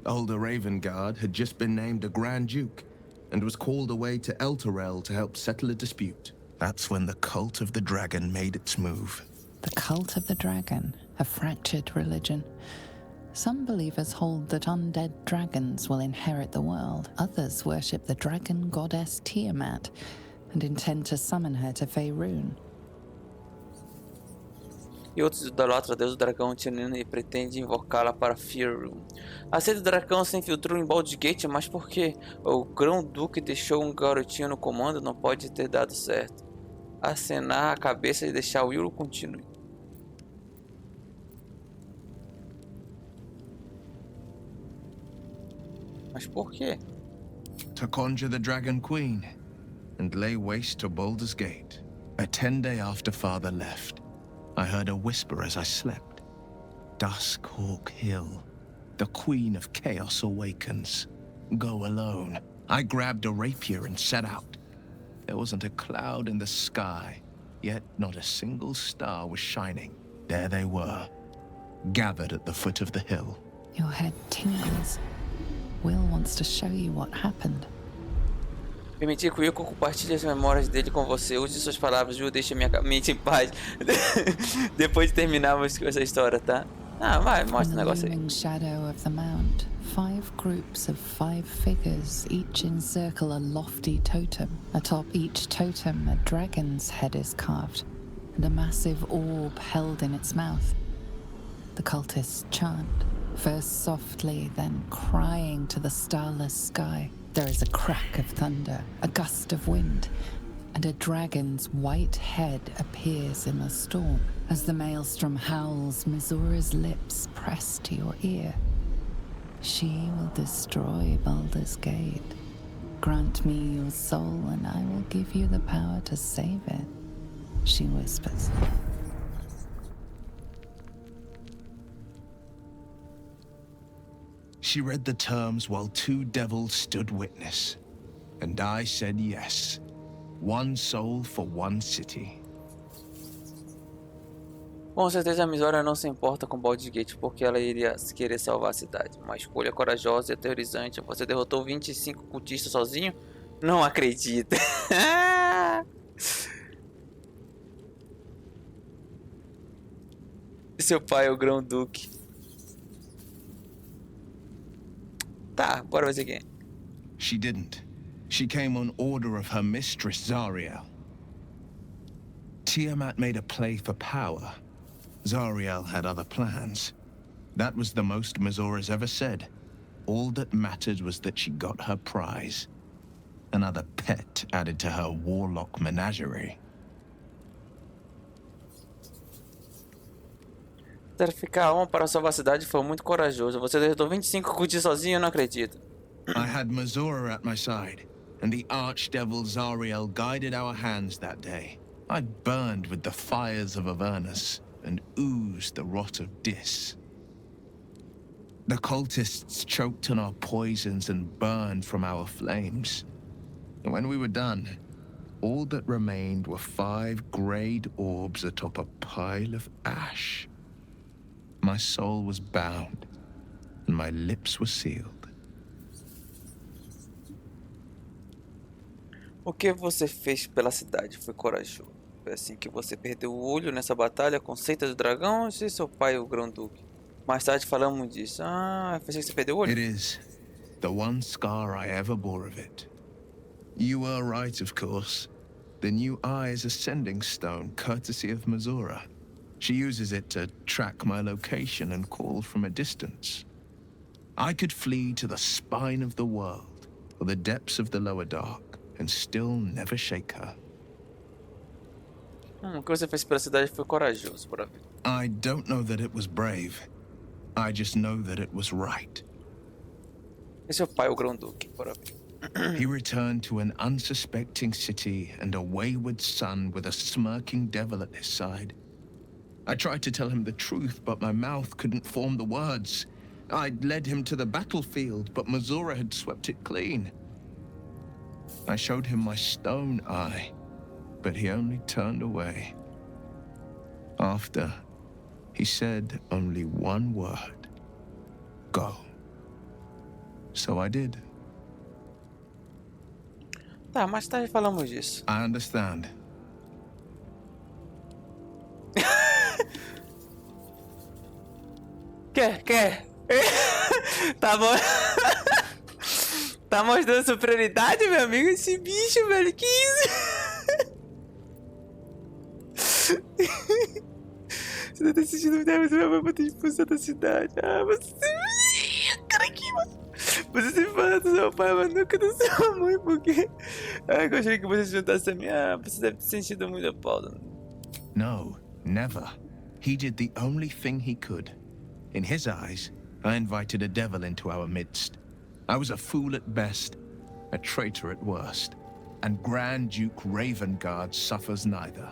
older Ravengard, had just been named a Grand Duke and was called away to Elturel to help settle a dispute. That's when the cult of the dragon made its move. The cult of the dragon, a fractured religion. Some believers hold that undead dragons will inherit the world. Others worship the dragon goddess Tiamat and intend to summon her to Faerun. E outros idolatram a deusa do dragão tirano e pretendem invocá-la para Faerun. A sede do dragão se infiltrou em Baldur's Gate, mas por que o grão-duque deixou um garotinho no comando não pode ter dado certo. Acenar a cabeça e deixar o Will continue. Mas por quê? To conjure the Dragon Queen and lay waste to Baldur's Gate. A 10-day after Father left, I heard a whisper as I slept. Duskhawk Hill. The Queen of Chaos awakens. Go alone. I grabbed a rapier and set out. There wasn't a cloud in the sky, yet not a single star was shining. There they were, gathered at the foot of the hill. Your head tingles. Will wants to show you what happened. Permitir que o Wilco compartilhe as memórias dele com você. Use suas palavras, Will, deixa minha mente em paz. Depois de terminarmos com essa história, tá? Vai, mostra o negócio aí. In the shadow of the mound, 5 groups of 5 figures each encircle a lofty totem. Atop each totem, a dragon's head is carved, and a massive orb held in its mouth. The cultists chant, first softly, then crying to the starless sky. There is a crack of thunder, a gust of wind, and a dragon's white head appears in the storm. As the maelstrom howls, Missoura's lips press to your ear. She will destroy Baldur's Gate. Grant me your soul, and I will give you the power to save it, she whispers. She read the terms while 2 devils stood witness, and I said yes. 1 soul for 1 city. Com certeza a Misora não se importa com Baldur's Gate porque ela iria querer salvar a cidade. Uma escolha corajosa e aterrorizante. Você derrotou 25 cultistas sozinho? Não acredito. Seu pai é o grão-duque. Tá, bora ver isso aqui. She didn't. She came on order of her mistress, Zariel. Tiamat made a play for power. Zariel had other plans. That was the most Missoura's ever said. All that mattered was that she got her prize. Another pet added to her warlock menagerie. Sacrificar uma para salvar a cidade foi muito corajoso. Você derrotou 25 cultistas sozinho? Eu não acredito. I had Missoura at my side, and the archdevil Zariel guided our hands that day. I burned with the fires of Avernus and oozed the rot of Dis. The cultists choked on our poisons and burned from our flames. And when we were done, all that remained were 5 greyed orbs atop a pile of ash. My soul was bound, and my lips were sealed. O que você fez pela cidade foi corajoso. Foi assim que você perdeu o olho nessa batalha com seitas do dragão e seu pai, o Grão-Duque. Mais tarde falamos disso. Ah, foi assim que você perdeu o olho? It is the one scar I ever bore of it. You were right, of course. The new eye is a sending stone, courtesy of Mazura. She uses it to track my location and call from a distance. I could flee to the spine of the world, or the depths of the lower dark, and still never shake her. O que você fez pela cidade foi corajoso, bora ver. I don't know that it was brave. I just know that it was right. E seu pai, o Grão-Duque, bora ver. He returned to an unsuspecting city and a wayward son with a smirking devil at his side. I tried to tell him the truth, but my mouth couldn't form the words. I'd led him to the battlefield, but Mazura had swept it clean. I showed him my stone eye, but he only turned away. After, he said only one word. Go. So I did. Tá, mais tarde falamos disso. I understand. Quer? Tá bom. Tá mostrando superioridade, meu amigo? Esse bicho, velho. Que isso? Você não tá assistindo o vídeo, você vai botar expulsão da cidade. Ah, você... Cara aqui, mano. Você se fala do seu pai, mas nunca da sua mãe, porque... Ah, eu achei que você se juntasse a mim. Ah, você deve ter sentido muito, Paulo. No, never. He did the only thing he could. In his eyes, I invited a devil into our midst. I was a fool at best, a traitor at worst, and Grand Duke Ravengard suffers neither.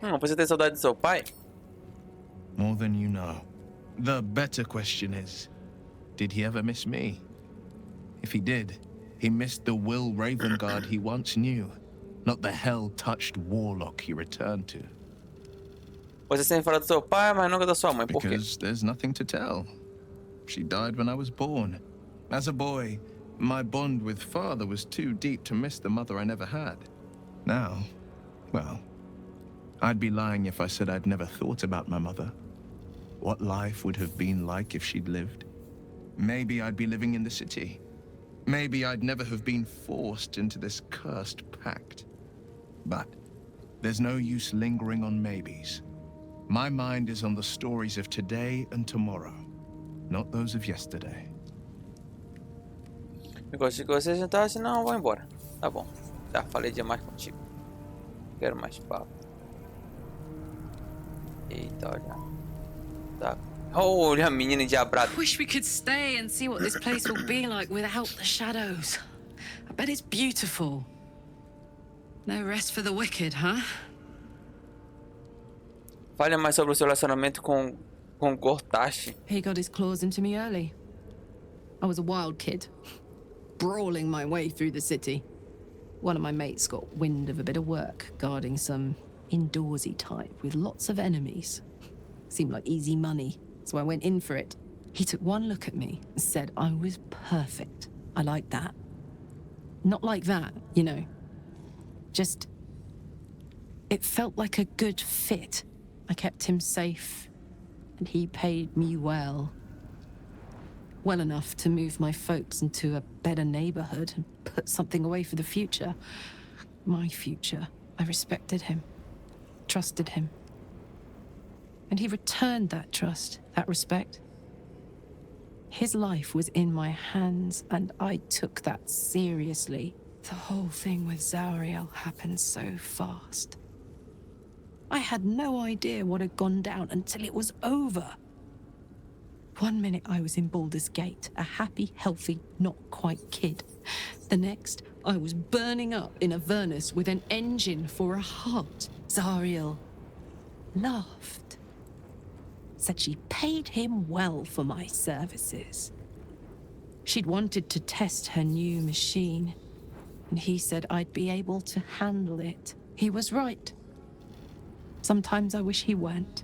Você tem saudade do seu pai? More than you know. The better question is, did he ever miss me? If he did, he missed the Will Ravengard he once knew, not the hell-touched warlock he returned to. Você sempre fala do seu pai, mas nunca da sua mãe. Por quê? Because there's nothing to tell. She died when I was born. As a boy, my bond with father was too deep to miss the mother I never had. Now, well, I'd be lying if I said I'd never thought about my mother. What life would have been like if she'd lived. Maybe I'd be living in the city. Maybe I'd never have been forced into this cursed pact. But there's no use lingering on maybes. My mind is on the stories of today and tomorrow, not those of yesterday. Eu gosto que você jantar, senão eu vou embora. Tá bom. Já falei demais contigo. Quero mais papo. Eita, olha. Tá. Olha a menina endiabrada. Wish we could stay and see what this place will be like without the shadows. I bet it's beautiful. No rest for the wicked, huh? Fale mais sobre o seu relacionamento com Gortashi. He got his claws into me early. I was a wild kid, brawling my way through the city. One of my mates got wind of a bit of work guarding some indoorsy type with lots of enemies. Seemed like easy money, so I went in for it. He took one look at me and said I was perfect. I like that. Not like that, you know. Just... it felt like a good fit. I kept him safe, and he paid me well. Well enough to move my folks into a better neighborhood and put something away for the future. My future. I respected him, trusted him. And he returned that trust, that respect. His life was in my hands, and I took that seriously. The whole thing with Zariel happened so fast. I had no idea what had gone down until it was over. 1 minute I was in Baldur's Gate, a happy, healthy, not quite kid. The next, I was burning up in Avernus with an engine for a heart. Zariel laughed. Said she paid him well for my services. She'd wanted to test her new machine. and he said I'd be able to handle it. He was right. Sometimes I wish he weren't.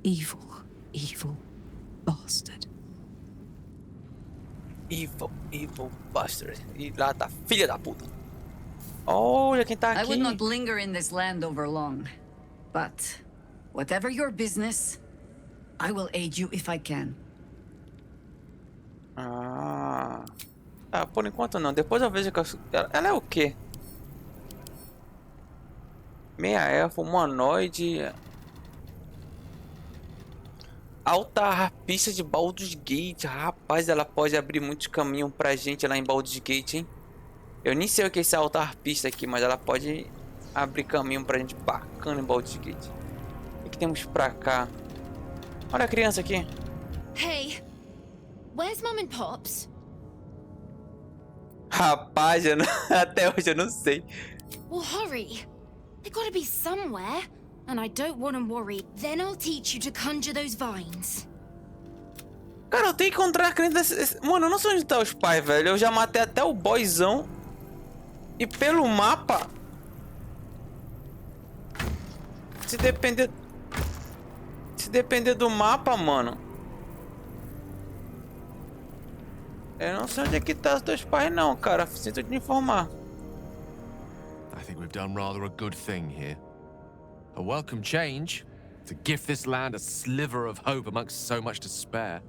Evil, evil bastard. Evil, evil bastard. E lá tá, filha da puta. Olha quem tá aqui. I would not linger in this land over long. But, whatever your business, I will aid you if I can. Ah, por enquanto não. Depois eu vejo que ela é o quê? Meia elfa, humanoide. Alta harpista de Baldur's Gate. Rapaz, ela pode abrir muitos caminhos pra gente lá em Baldur's Gate, hein? Eu nem sei o que é esse alta harpista aqui, mas ela pode abrir caminho pra gente bacana em Baldur's Gate. O que temos pra cá? Olha a criança aqui. Hey, where's Mum and Pops? Rapaz, até hoje eu não sei. Well, hurry. They gotta be somewhere. And I don't want them worried. Then I'll teach you to conjure those vines. Cara, eu tenho que encontrar a criança. Mano, eu não sei onde tá os pais, velho. Eu já matei até o boyzão. E pelo mapa... Se depender do mapa, mano... Eu não sei onde é que tá os teus pais, não, cara. Sinto te informar. I think we've done rather a good thing here. A welcome change to gift this land a sliver of hope amongst so much despair.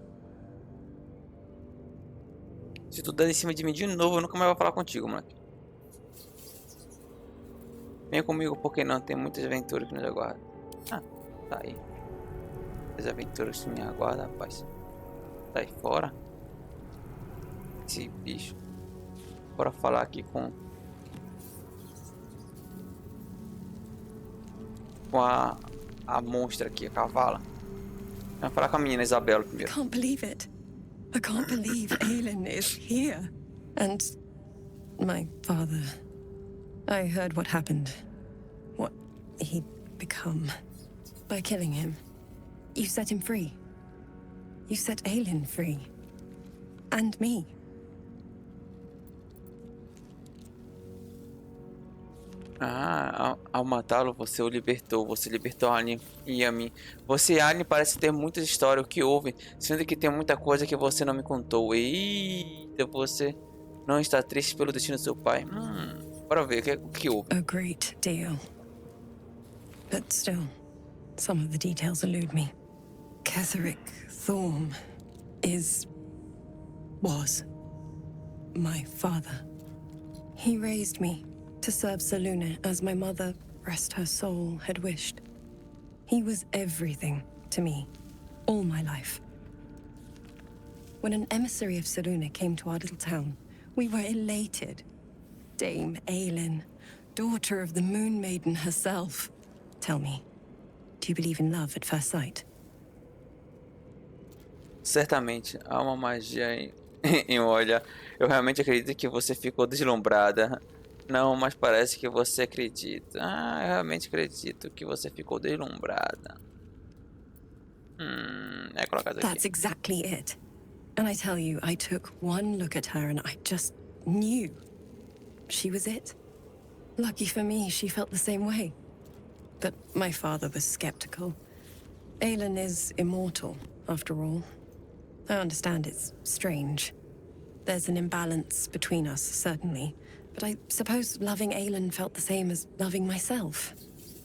Se tu der em cima de mim de novo, eu nunca mais vou falar contigo, moleque. Venha comigo, porque não? Tem muitas aventuras que nos aguardam. Ah, tá aí. As aventuras que me aguardam, rapaz. Sai fora. Esse bicho. Bora falar aqui com a monstra aqui, a cavala. Vamos falar com a menina Isabela primeiro. I can't believe it. I can't believe Aelin is here. And my father. I heard what happened. What he'd become. By killing him. You set him free. You set Aelin free. And me. Ah, ao matá-lo, você o libertou. Você libertou a Alien e a mim. Você, Alien, parece ter muitas histórias. O que houve? Sendo que tem muita coisa que você não me contou. Eita, você não está triste pelo destino do seu pai. Bora ver o que houve. A great deal. But still, some of the details elude me. Ketheric Thorm was my father. He raised me to serve Selûne as my mother, rest her soul, had wished. He was everything to me, all my life. When an emissary of Selûne came to our little town, we were elated. Dame Aelin, daughter of the Moon Maiden herself. Tell me, do you believe in love at first sight? Certamente, há uma magia em olhar. Eu realmente acredito que você ficou deslumbrada. Não, mas parece que você acredita. Ah, eu realmente acredito que você ficou deslumbrada. É colocado aqui. That's exactly it. And I tell you, I took one look at her and I just knew. She was it. Lucky for me, she felt the same way. But my father was skeptical. Aelin is immortal, after all. I understand it's strange. There's an imbalance between us, certainly. But I suppose loving Aelin felt the same as loving myself.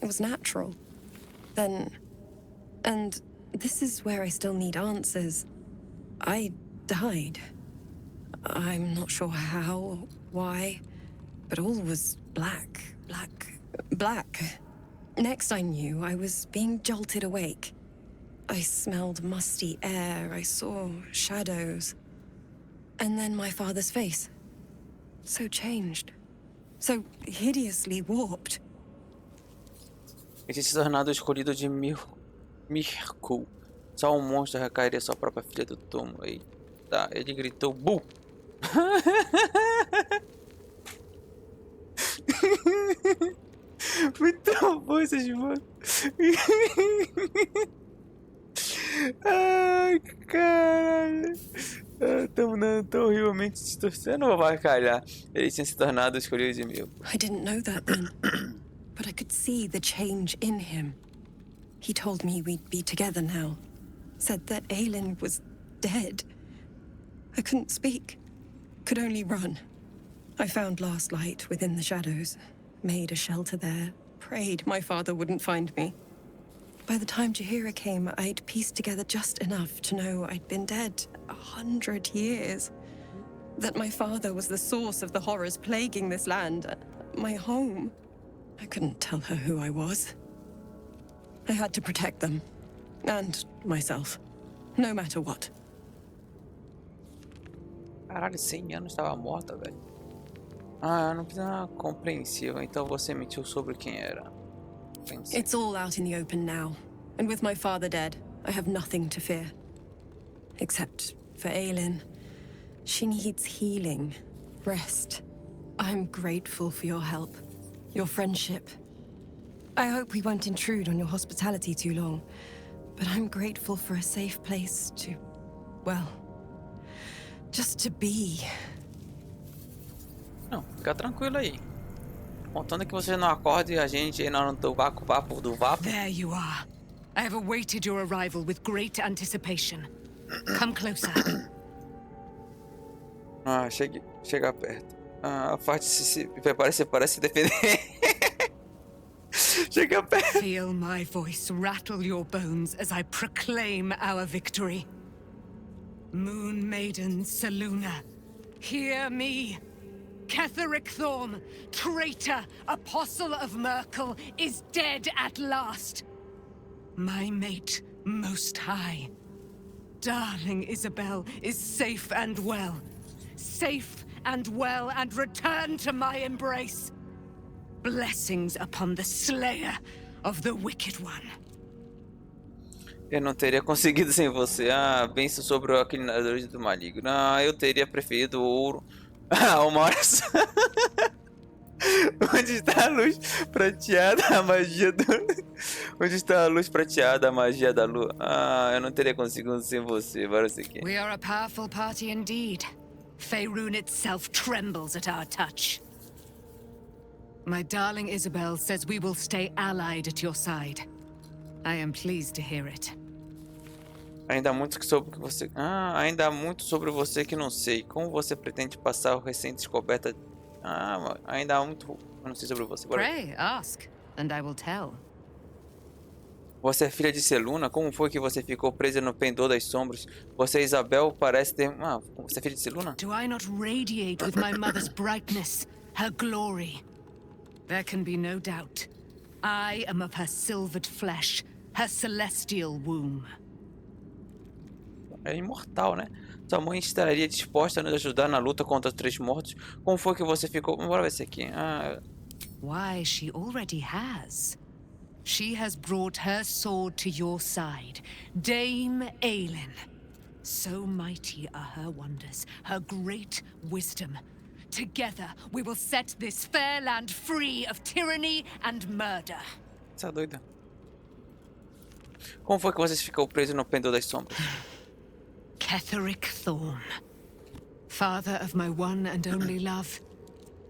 It was natural. Then... And this is where I still need answers. I died. I'm not sure how, why, but all was black. Next I knew, I was being jolted awake. I smelled musty air, I saw shadows. And then my father's face. So changed. So hideously warped. Ele tinha se tornado o escolhido de Mirko. Só um monstro recairia sua própria filha do túmulo. Eita, ele gritou Bu! Muito bom esses mano. Ai, caralho. Tão horrivelmente distorcendo ou vai calhar? Ele tinha se tornado o escolhido de mil. I didn't know that then, but I could see the change in him. He told me we'd be together now. Said that Aelin was dead. I couldn't speak. Could only run. I found last light within the shadows. Made a shelter there. Prayed my father wouldn't find me. By the time Jaheira came, I'd pieced together just enough to know I'd been dead 100 years. That my father was the source of the horrors plaguing this land. My home. I couldn't tell her who I was. I had to protect them. And myself. No matter what. Caralho, 100 anos estava morta, velho. Ah, não precisa compreensível. Então você mentiu sobre quem era. It's all out in the open now. And with my father dead, I have nothing to fear. Except for Aelin. She needs healing. Rest. I'm grateful for your help. Your friendship. I hope we won't intrude on your hospitality too long. But I'm grateful for a safe place to... well... just to be. Não, fica tranquilo aí. Contando que você não acorde e a gente ainda não tô vapo do vapo. There you are. I have awaited your arrival with great anticipation. Come closer. Ah, chega perto. Ah, afaste-se, prepare-se para se defender. Chega perto. Feel my voice rattle your bones as I proclaim our victory. Moon Maiden Selûne, hear me. Ketheric Thorm, traitor, apostle of Myrkul, is dead at last. My mate, most high. Darling Isabel is safe and well. Safe and well and returned to my embrace. Blessings upon the slayer of the wicked one. Eu não teria conseguido sem você. Ah, bênção sobre o inclinador do maligno. Ah, eu teria preferido o ouro. Ah, uma hora só. Onde está a luz prateada, a magia do... Onde está a luz prateada, a magia da lua? Ah, eu não teria conseguido sem você. Agora você quer. We are a powerful party indeed. Faerun itself trembles at our touch. My darling Isabel says we will stay allied at your side. I am pleased to hear it. Ainda há muito sobre você. Ah, ainda há muito sobre você que não sei. Como você pretende passar o recente descoberta? Ah, ainda há muito. Eu não sei sobre você. Pray, ask, and I will tell. Você é filha de Selûne? Como foi que você ficou presa no pendor das sombras? Você, Isabel, parece ter... Ah, você é filha de Selûne? Do I not radiate with my mother's brightness, her glory? There can be no doubt. I am of her silvered flesh, her celestial womb. É imortal, né? Sua mãe estaria disposta a nos ajudar na luta contra os três mortos? Como foi que você ficou... Bora ver esse aqui. Ah... Why, she already has. She has brought her sword to your side, Dame Aelin. So mighty are her wonders, her great wisdom. Together, we will set this fair land free of tyranny and murder. Você é doida? Como foi que você ficou preso no pendor das sombras? Ketheric Thorm, father of my one and only love,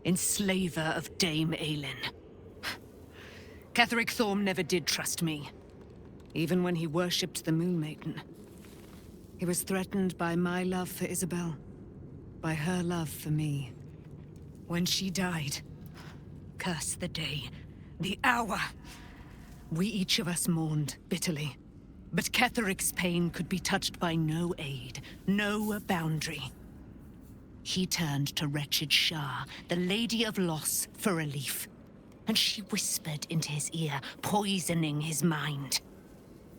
enslaver of Dame Aelin. Ketheric Thorm never did trust me, even when he worshipped the Moon Maiden. He was threatened by my love for Isabel, by her love for me. When she died, curse the day, the hour. We each of us mourned bitterly. But Ketheric's pain could be touched by no aid, no boundary. He turned to wretched Shah, the Lady of Loss, for relief. And she whispered into his ear, poisoning his mind.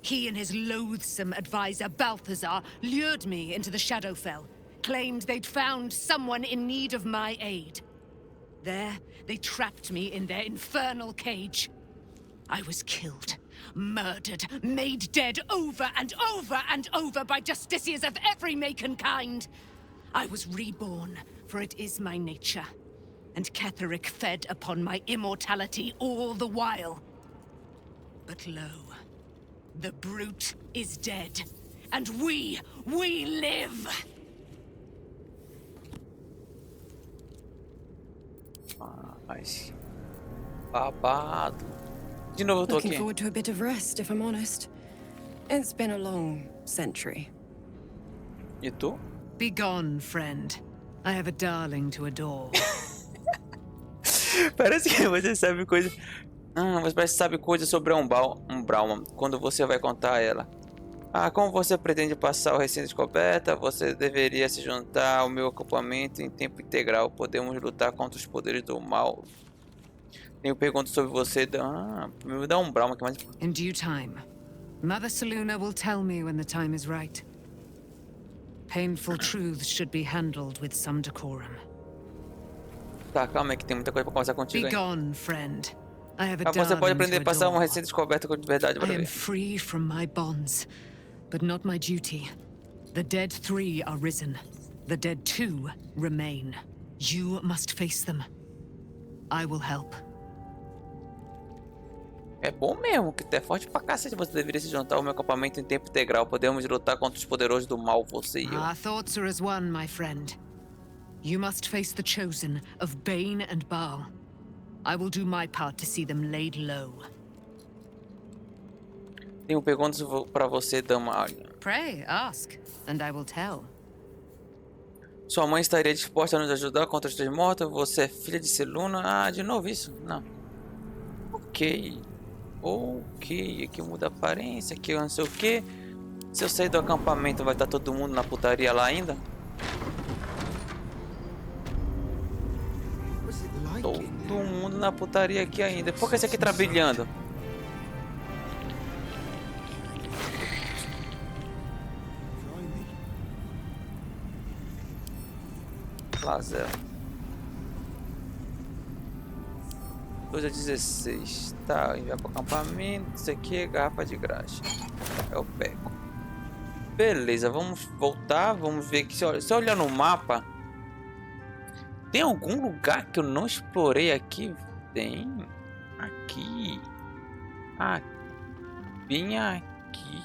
He and his loathsome advisor, Balthazar, lured me into the Shadowfell, claimed they'd found someone in need of my aid. There, they trapped me in their infernal cage. I was killed, murdered, made dead over and over and over by justiciars of every make and kind. I was reborn, for it is my nature. And Ketheric fed upon my immortality all the while. But lo, the brute is dead, and we live! Rapaz. Babado. De novo eu tô Looking aqui. forward to a bit of rest, if I'm honest. It's been a long century. E tu? Be gone, friend. I have a darling to adore. Parece que você sabe coisa. Você parece que sabe coisa sobre um Brahma quando você vai contar a ela. Como você pretende passar o recém-descoberta? Você deveria se juntar ao meu acampamento em tempo integral. Podemos lutar contra os poderes do mal. Tenho perguntas sobre você. Me dá um Brahma aqui mais. In due time, Mother Saluna will tell me when the time is right. Painful truths should be handled with some decorum. Tá, calma aí que tem muita coisa pra conversar contigo aí. Be gone, friend. I have a Você pode darling aprender a to passar uma adore. recém-descoberta de verdade pra I am ver. free from my bonds, but not my duty. The dead 3 are risen. The dead 2 remain. You must face them. I will help. É bom mesmo, que tu é forte pra cacete. Você deveria se juntar ao meu acampamento em tempo integral. Podemos lutar contra os poderosos do mal, você e eu. Our thoughts are as one, my friend. You must face the chosen of Bane and Baal. I will do my part to see them laid low. Tenho perguntas pra você, dama. Pray, ask, and I will tell. Sua mãe estaria disposta a nos ajudar contra os 3 mortos? Você é filha de Seluna? De novo isso? Não. Ok. Aqui muda a aparência, aqui eu não sei o que. Se eu sair do acampamento, vai estar todo mundo na putaria lá ainda? Todo mundo na putaria aqui ainda. Por que esse aqui tá brilhando? Lazer. 2 a 16. Tá, enviar pro acampamento. Isso aqui é garrafa de graxa. Eu pego. Beleza, vamos voltar. Vamos ver que se eu olhar no mapa. Tem algum lugar que eu não explorei aqui? Tem. Aqui. Bem aqui.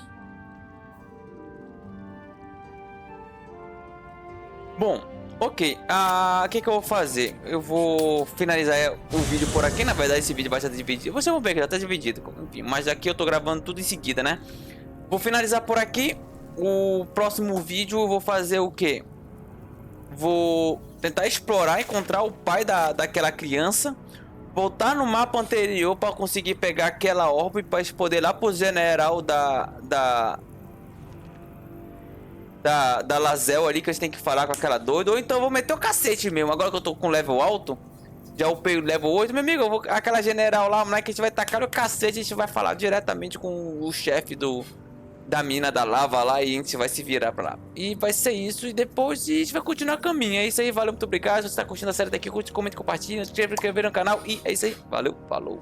Bom, ok. O que eu vou fazer? Eu vou finalizar o vídeo por aqui. Na verdade, esse vídeo vai estar dividido. Você vai ver que já está dividido. Enfim, mas aqui eu tô gravando tudo em seguida, né? Vou finalizar por aqui. O próximo vídeo eu vou fazer o quê? Vou tentar explorar, encontrar o pai daquela criança, voltar no mapa anterior para conseguir pegar aquela orbe para poder ir lá pro general da Lazel ali, que eles têm que falar com aquela doida. Ou então eu vou meter o cacete mesmo. Agora que eu tô com level alto, já upei o level 8, meu amigo, aquela general lá, moleque, a gente vai tacar o cacete, a gente vai falar diretamente com o chefe da mina da lava lá e a gente vai se virar pra lá. E vai ser isso, e depois a gente vai continuar o caminho. É isso aí, valeu, muito obrigado. Se você tá curtindo a série daqui, curte, comente, compartilha, se inscreve no canal. E é isso aí, valeu, falou.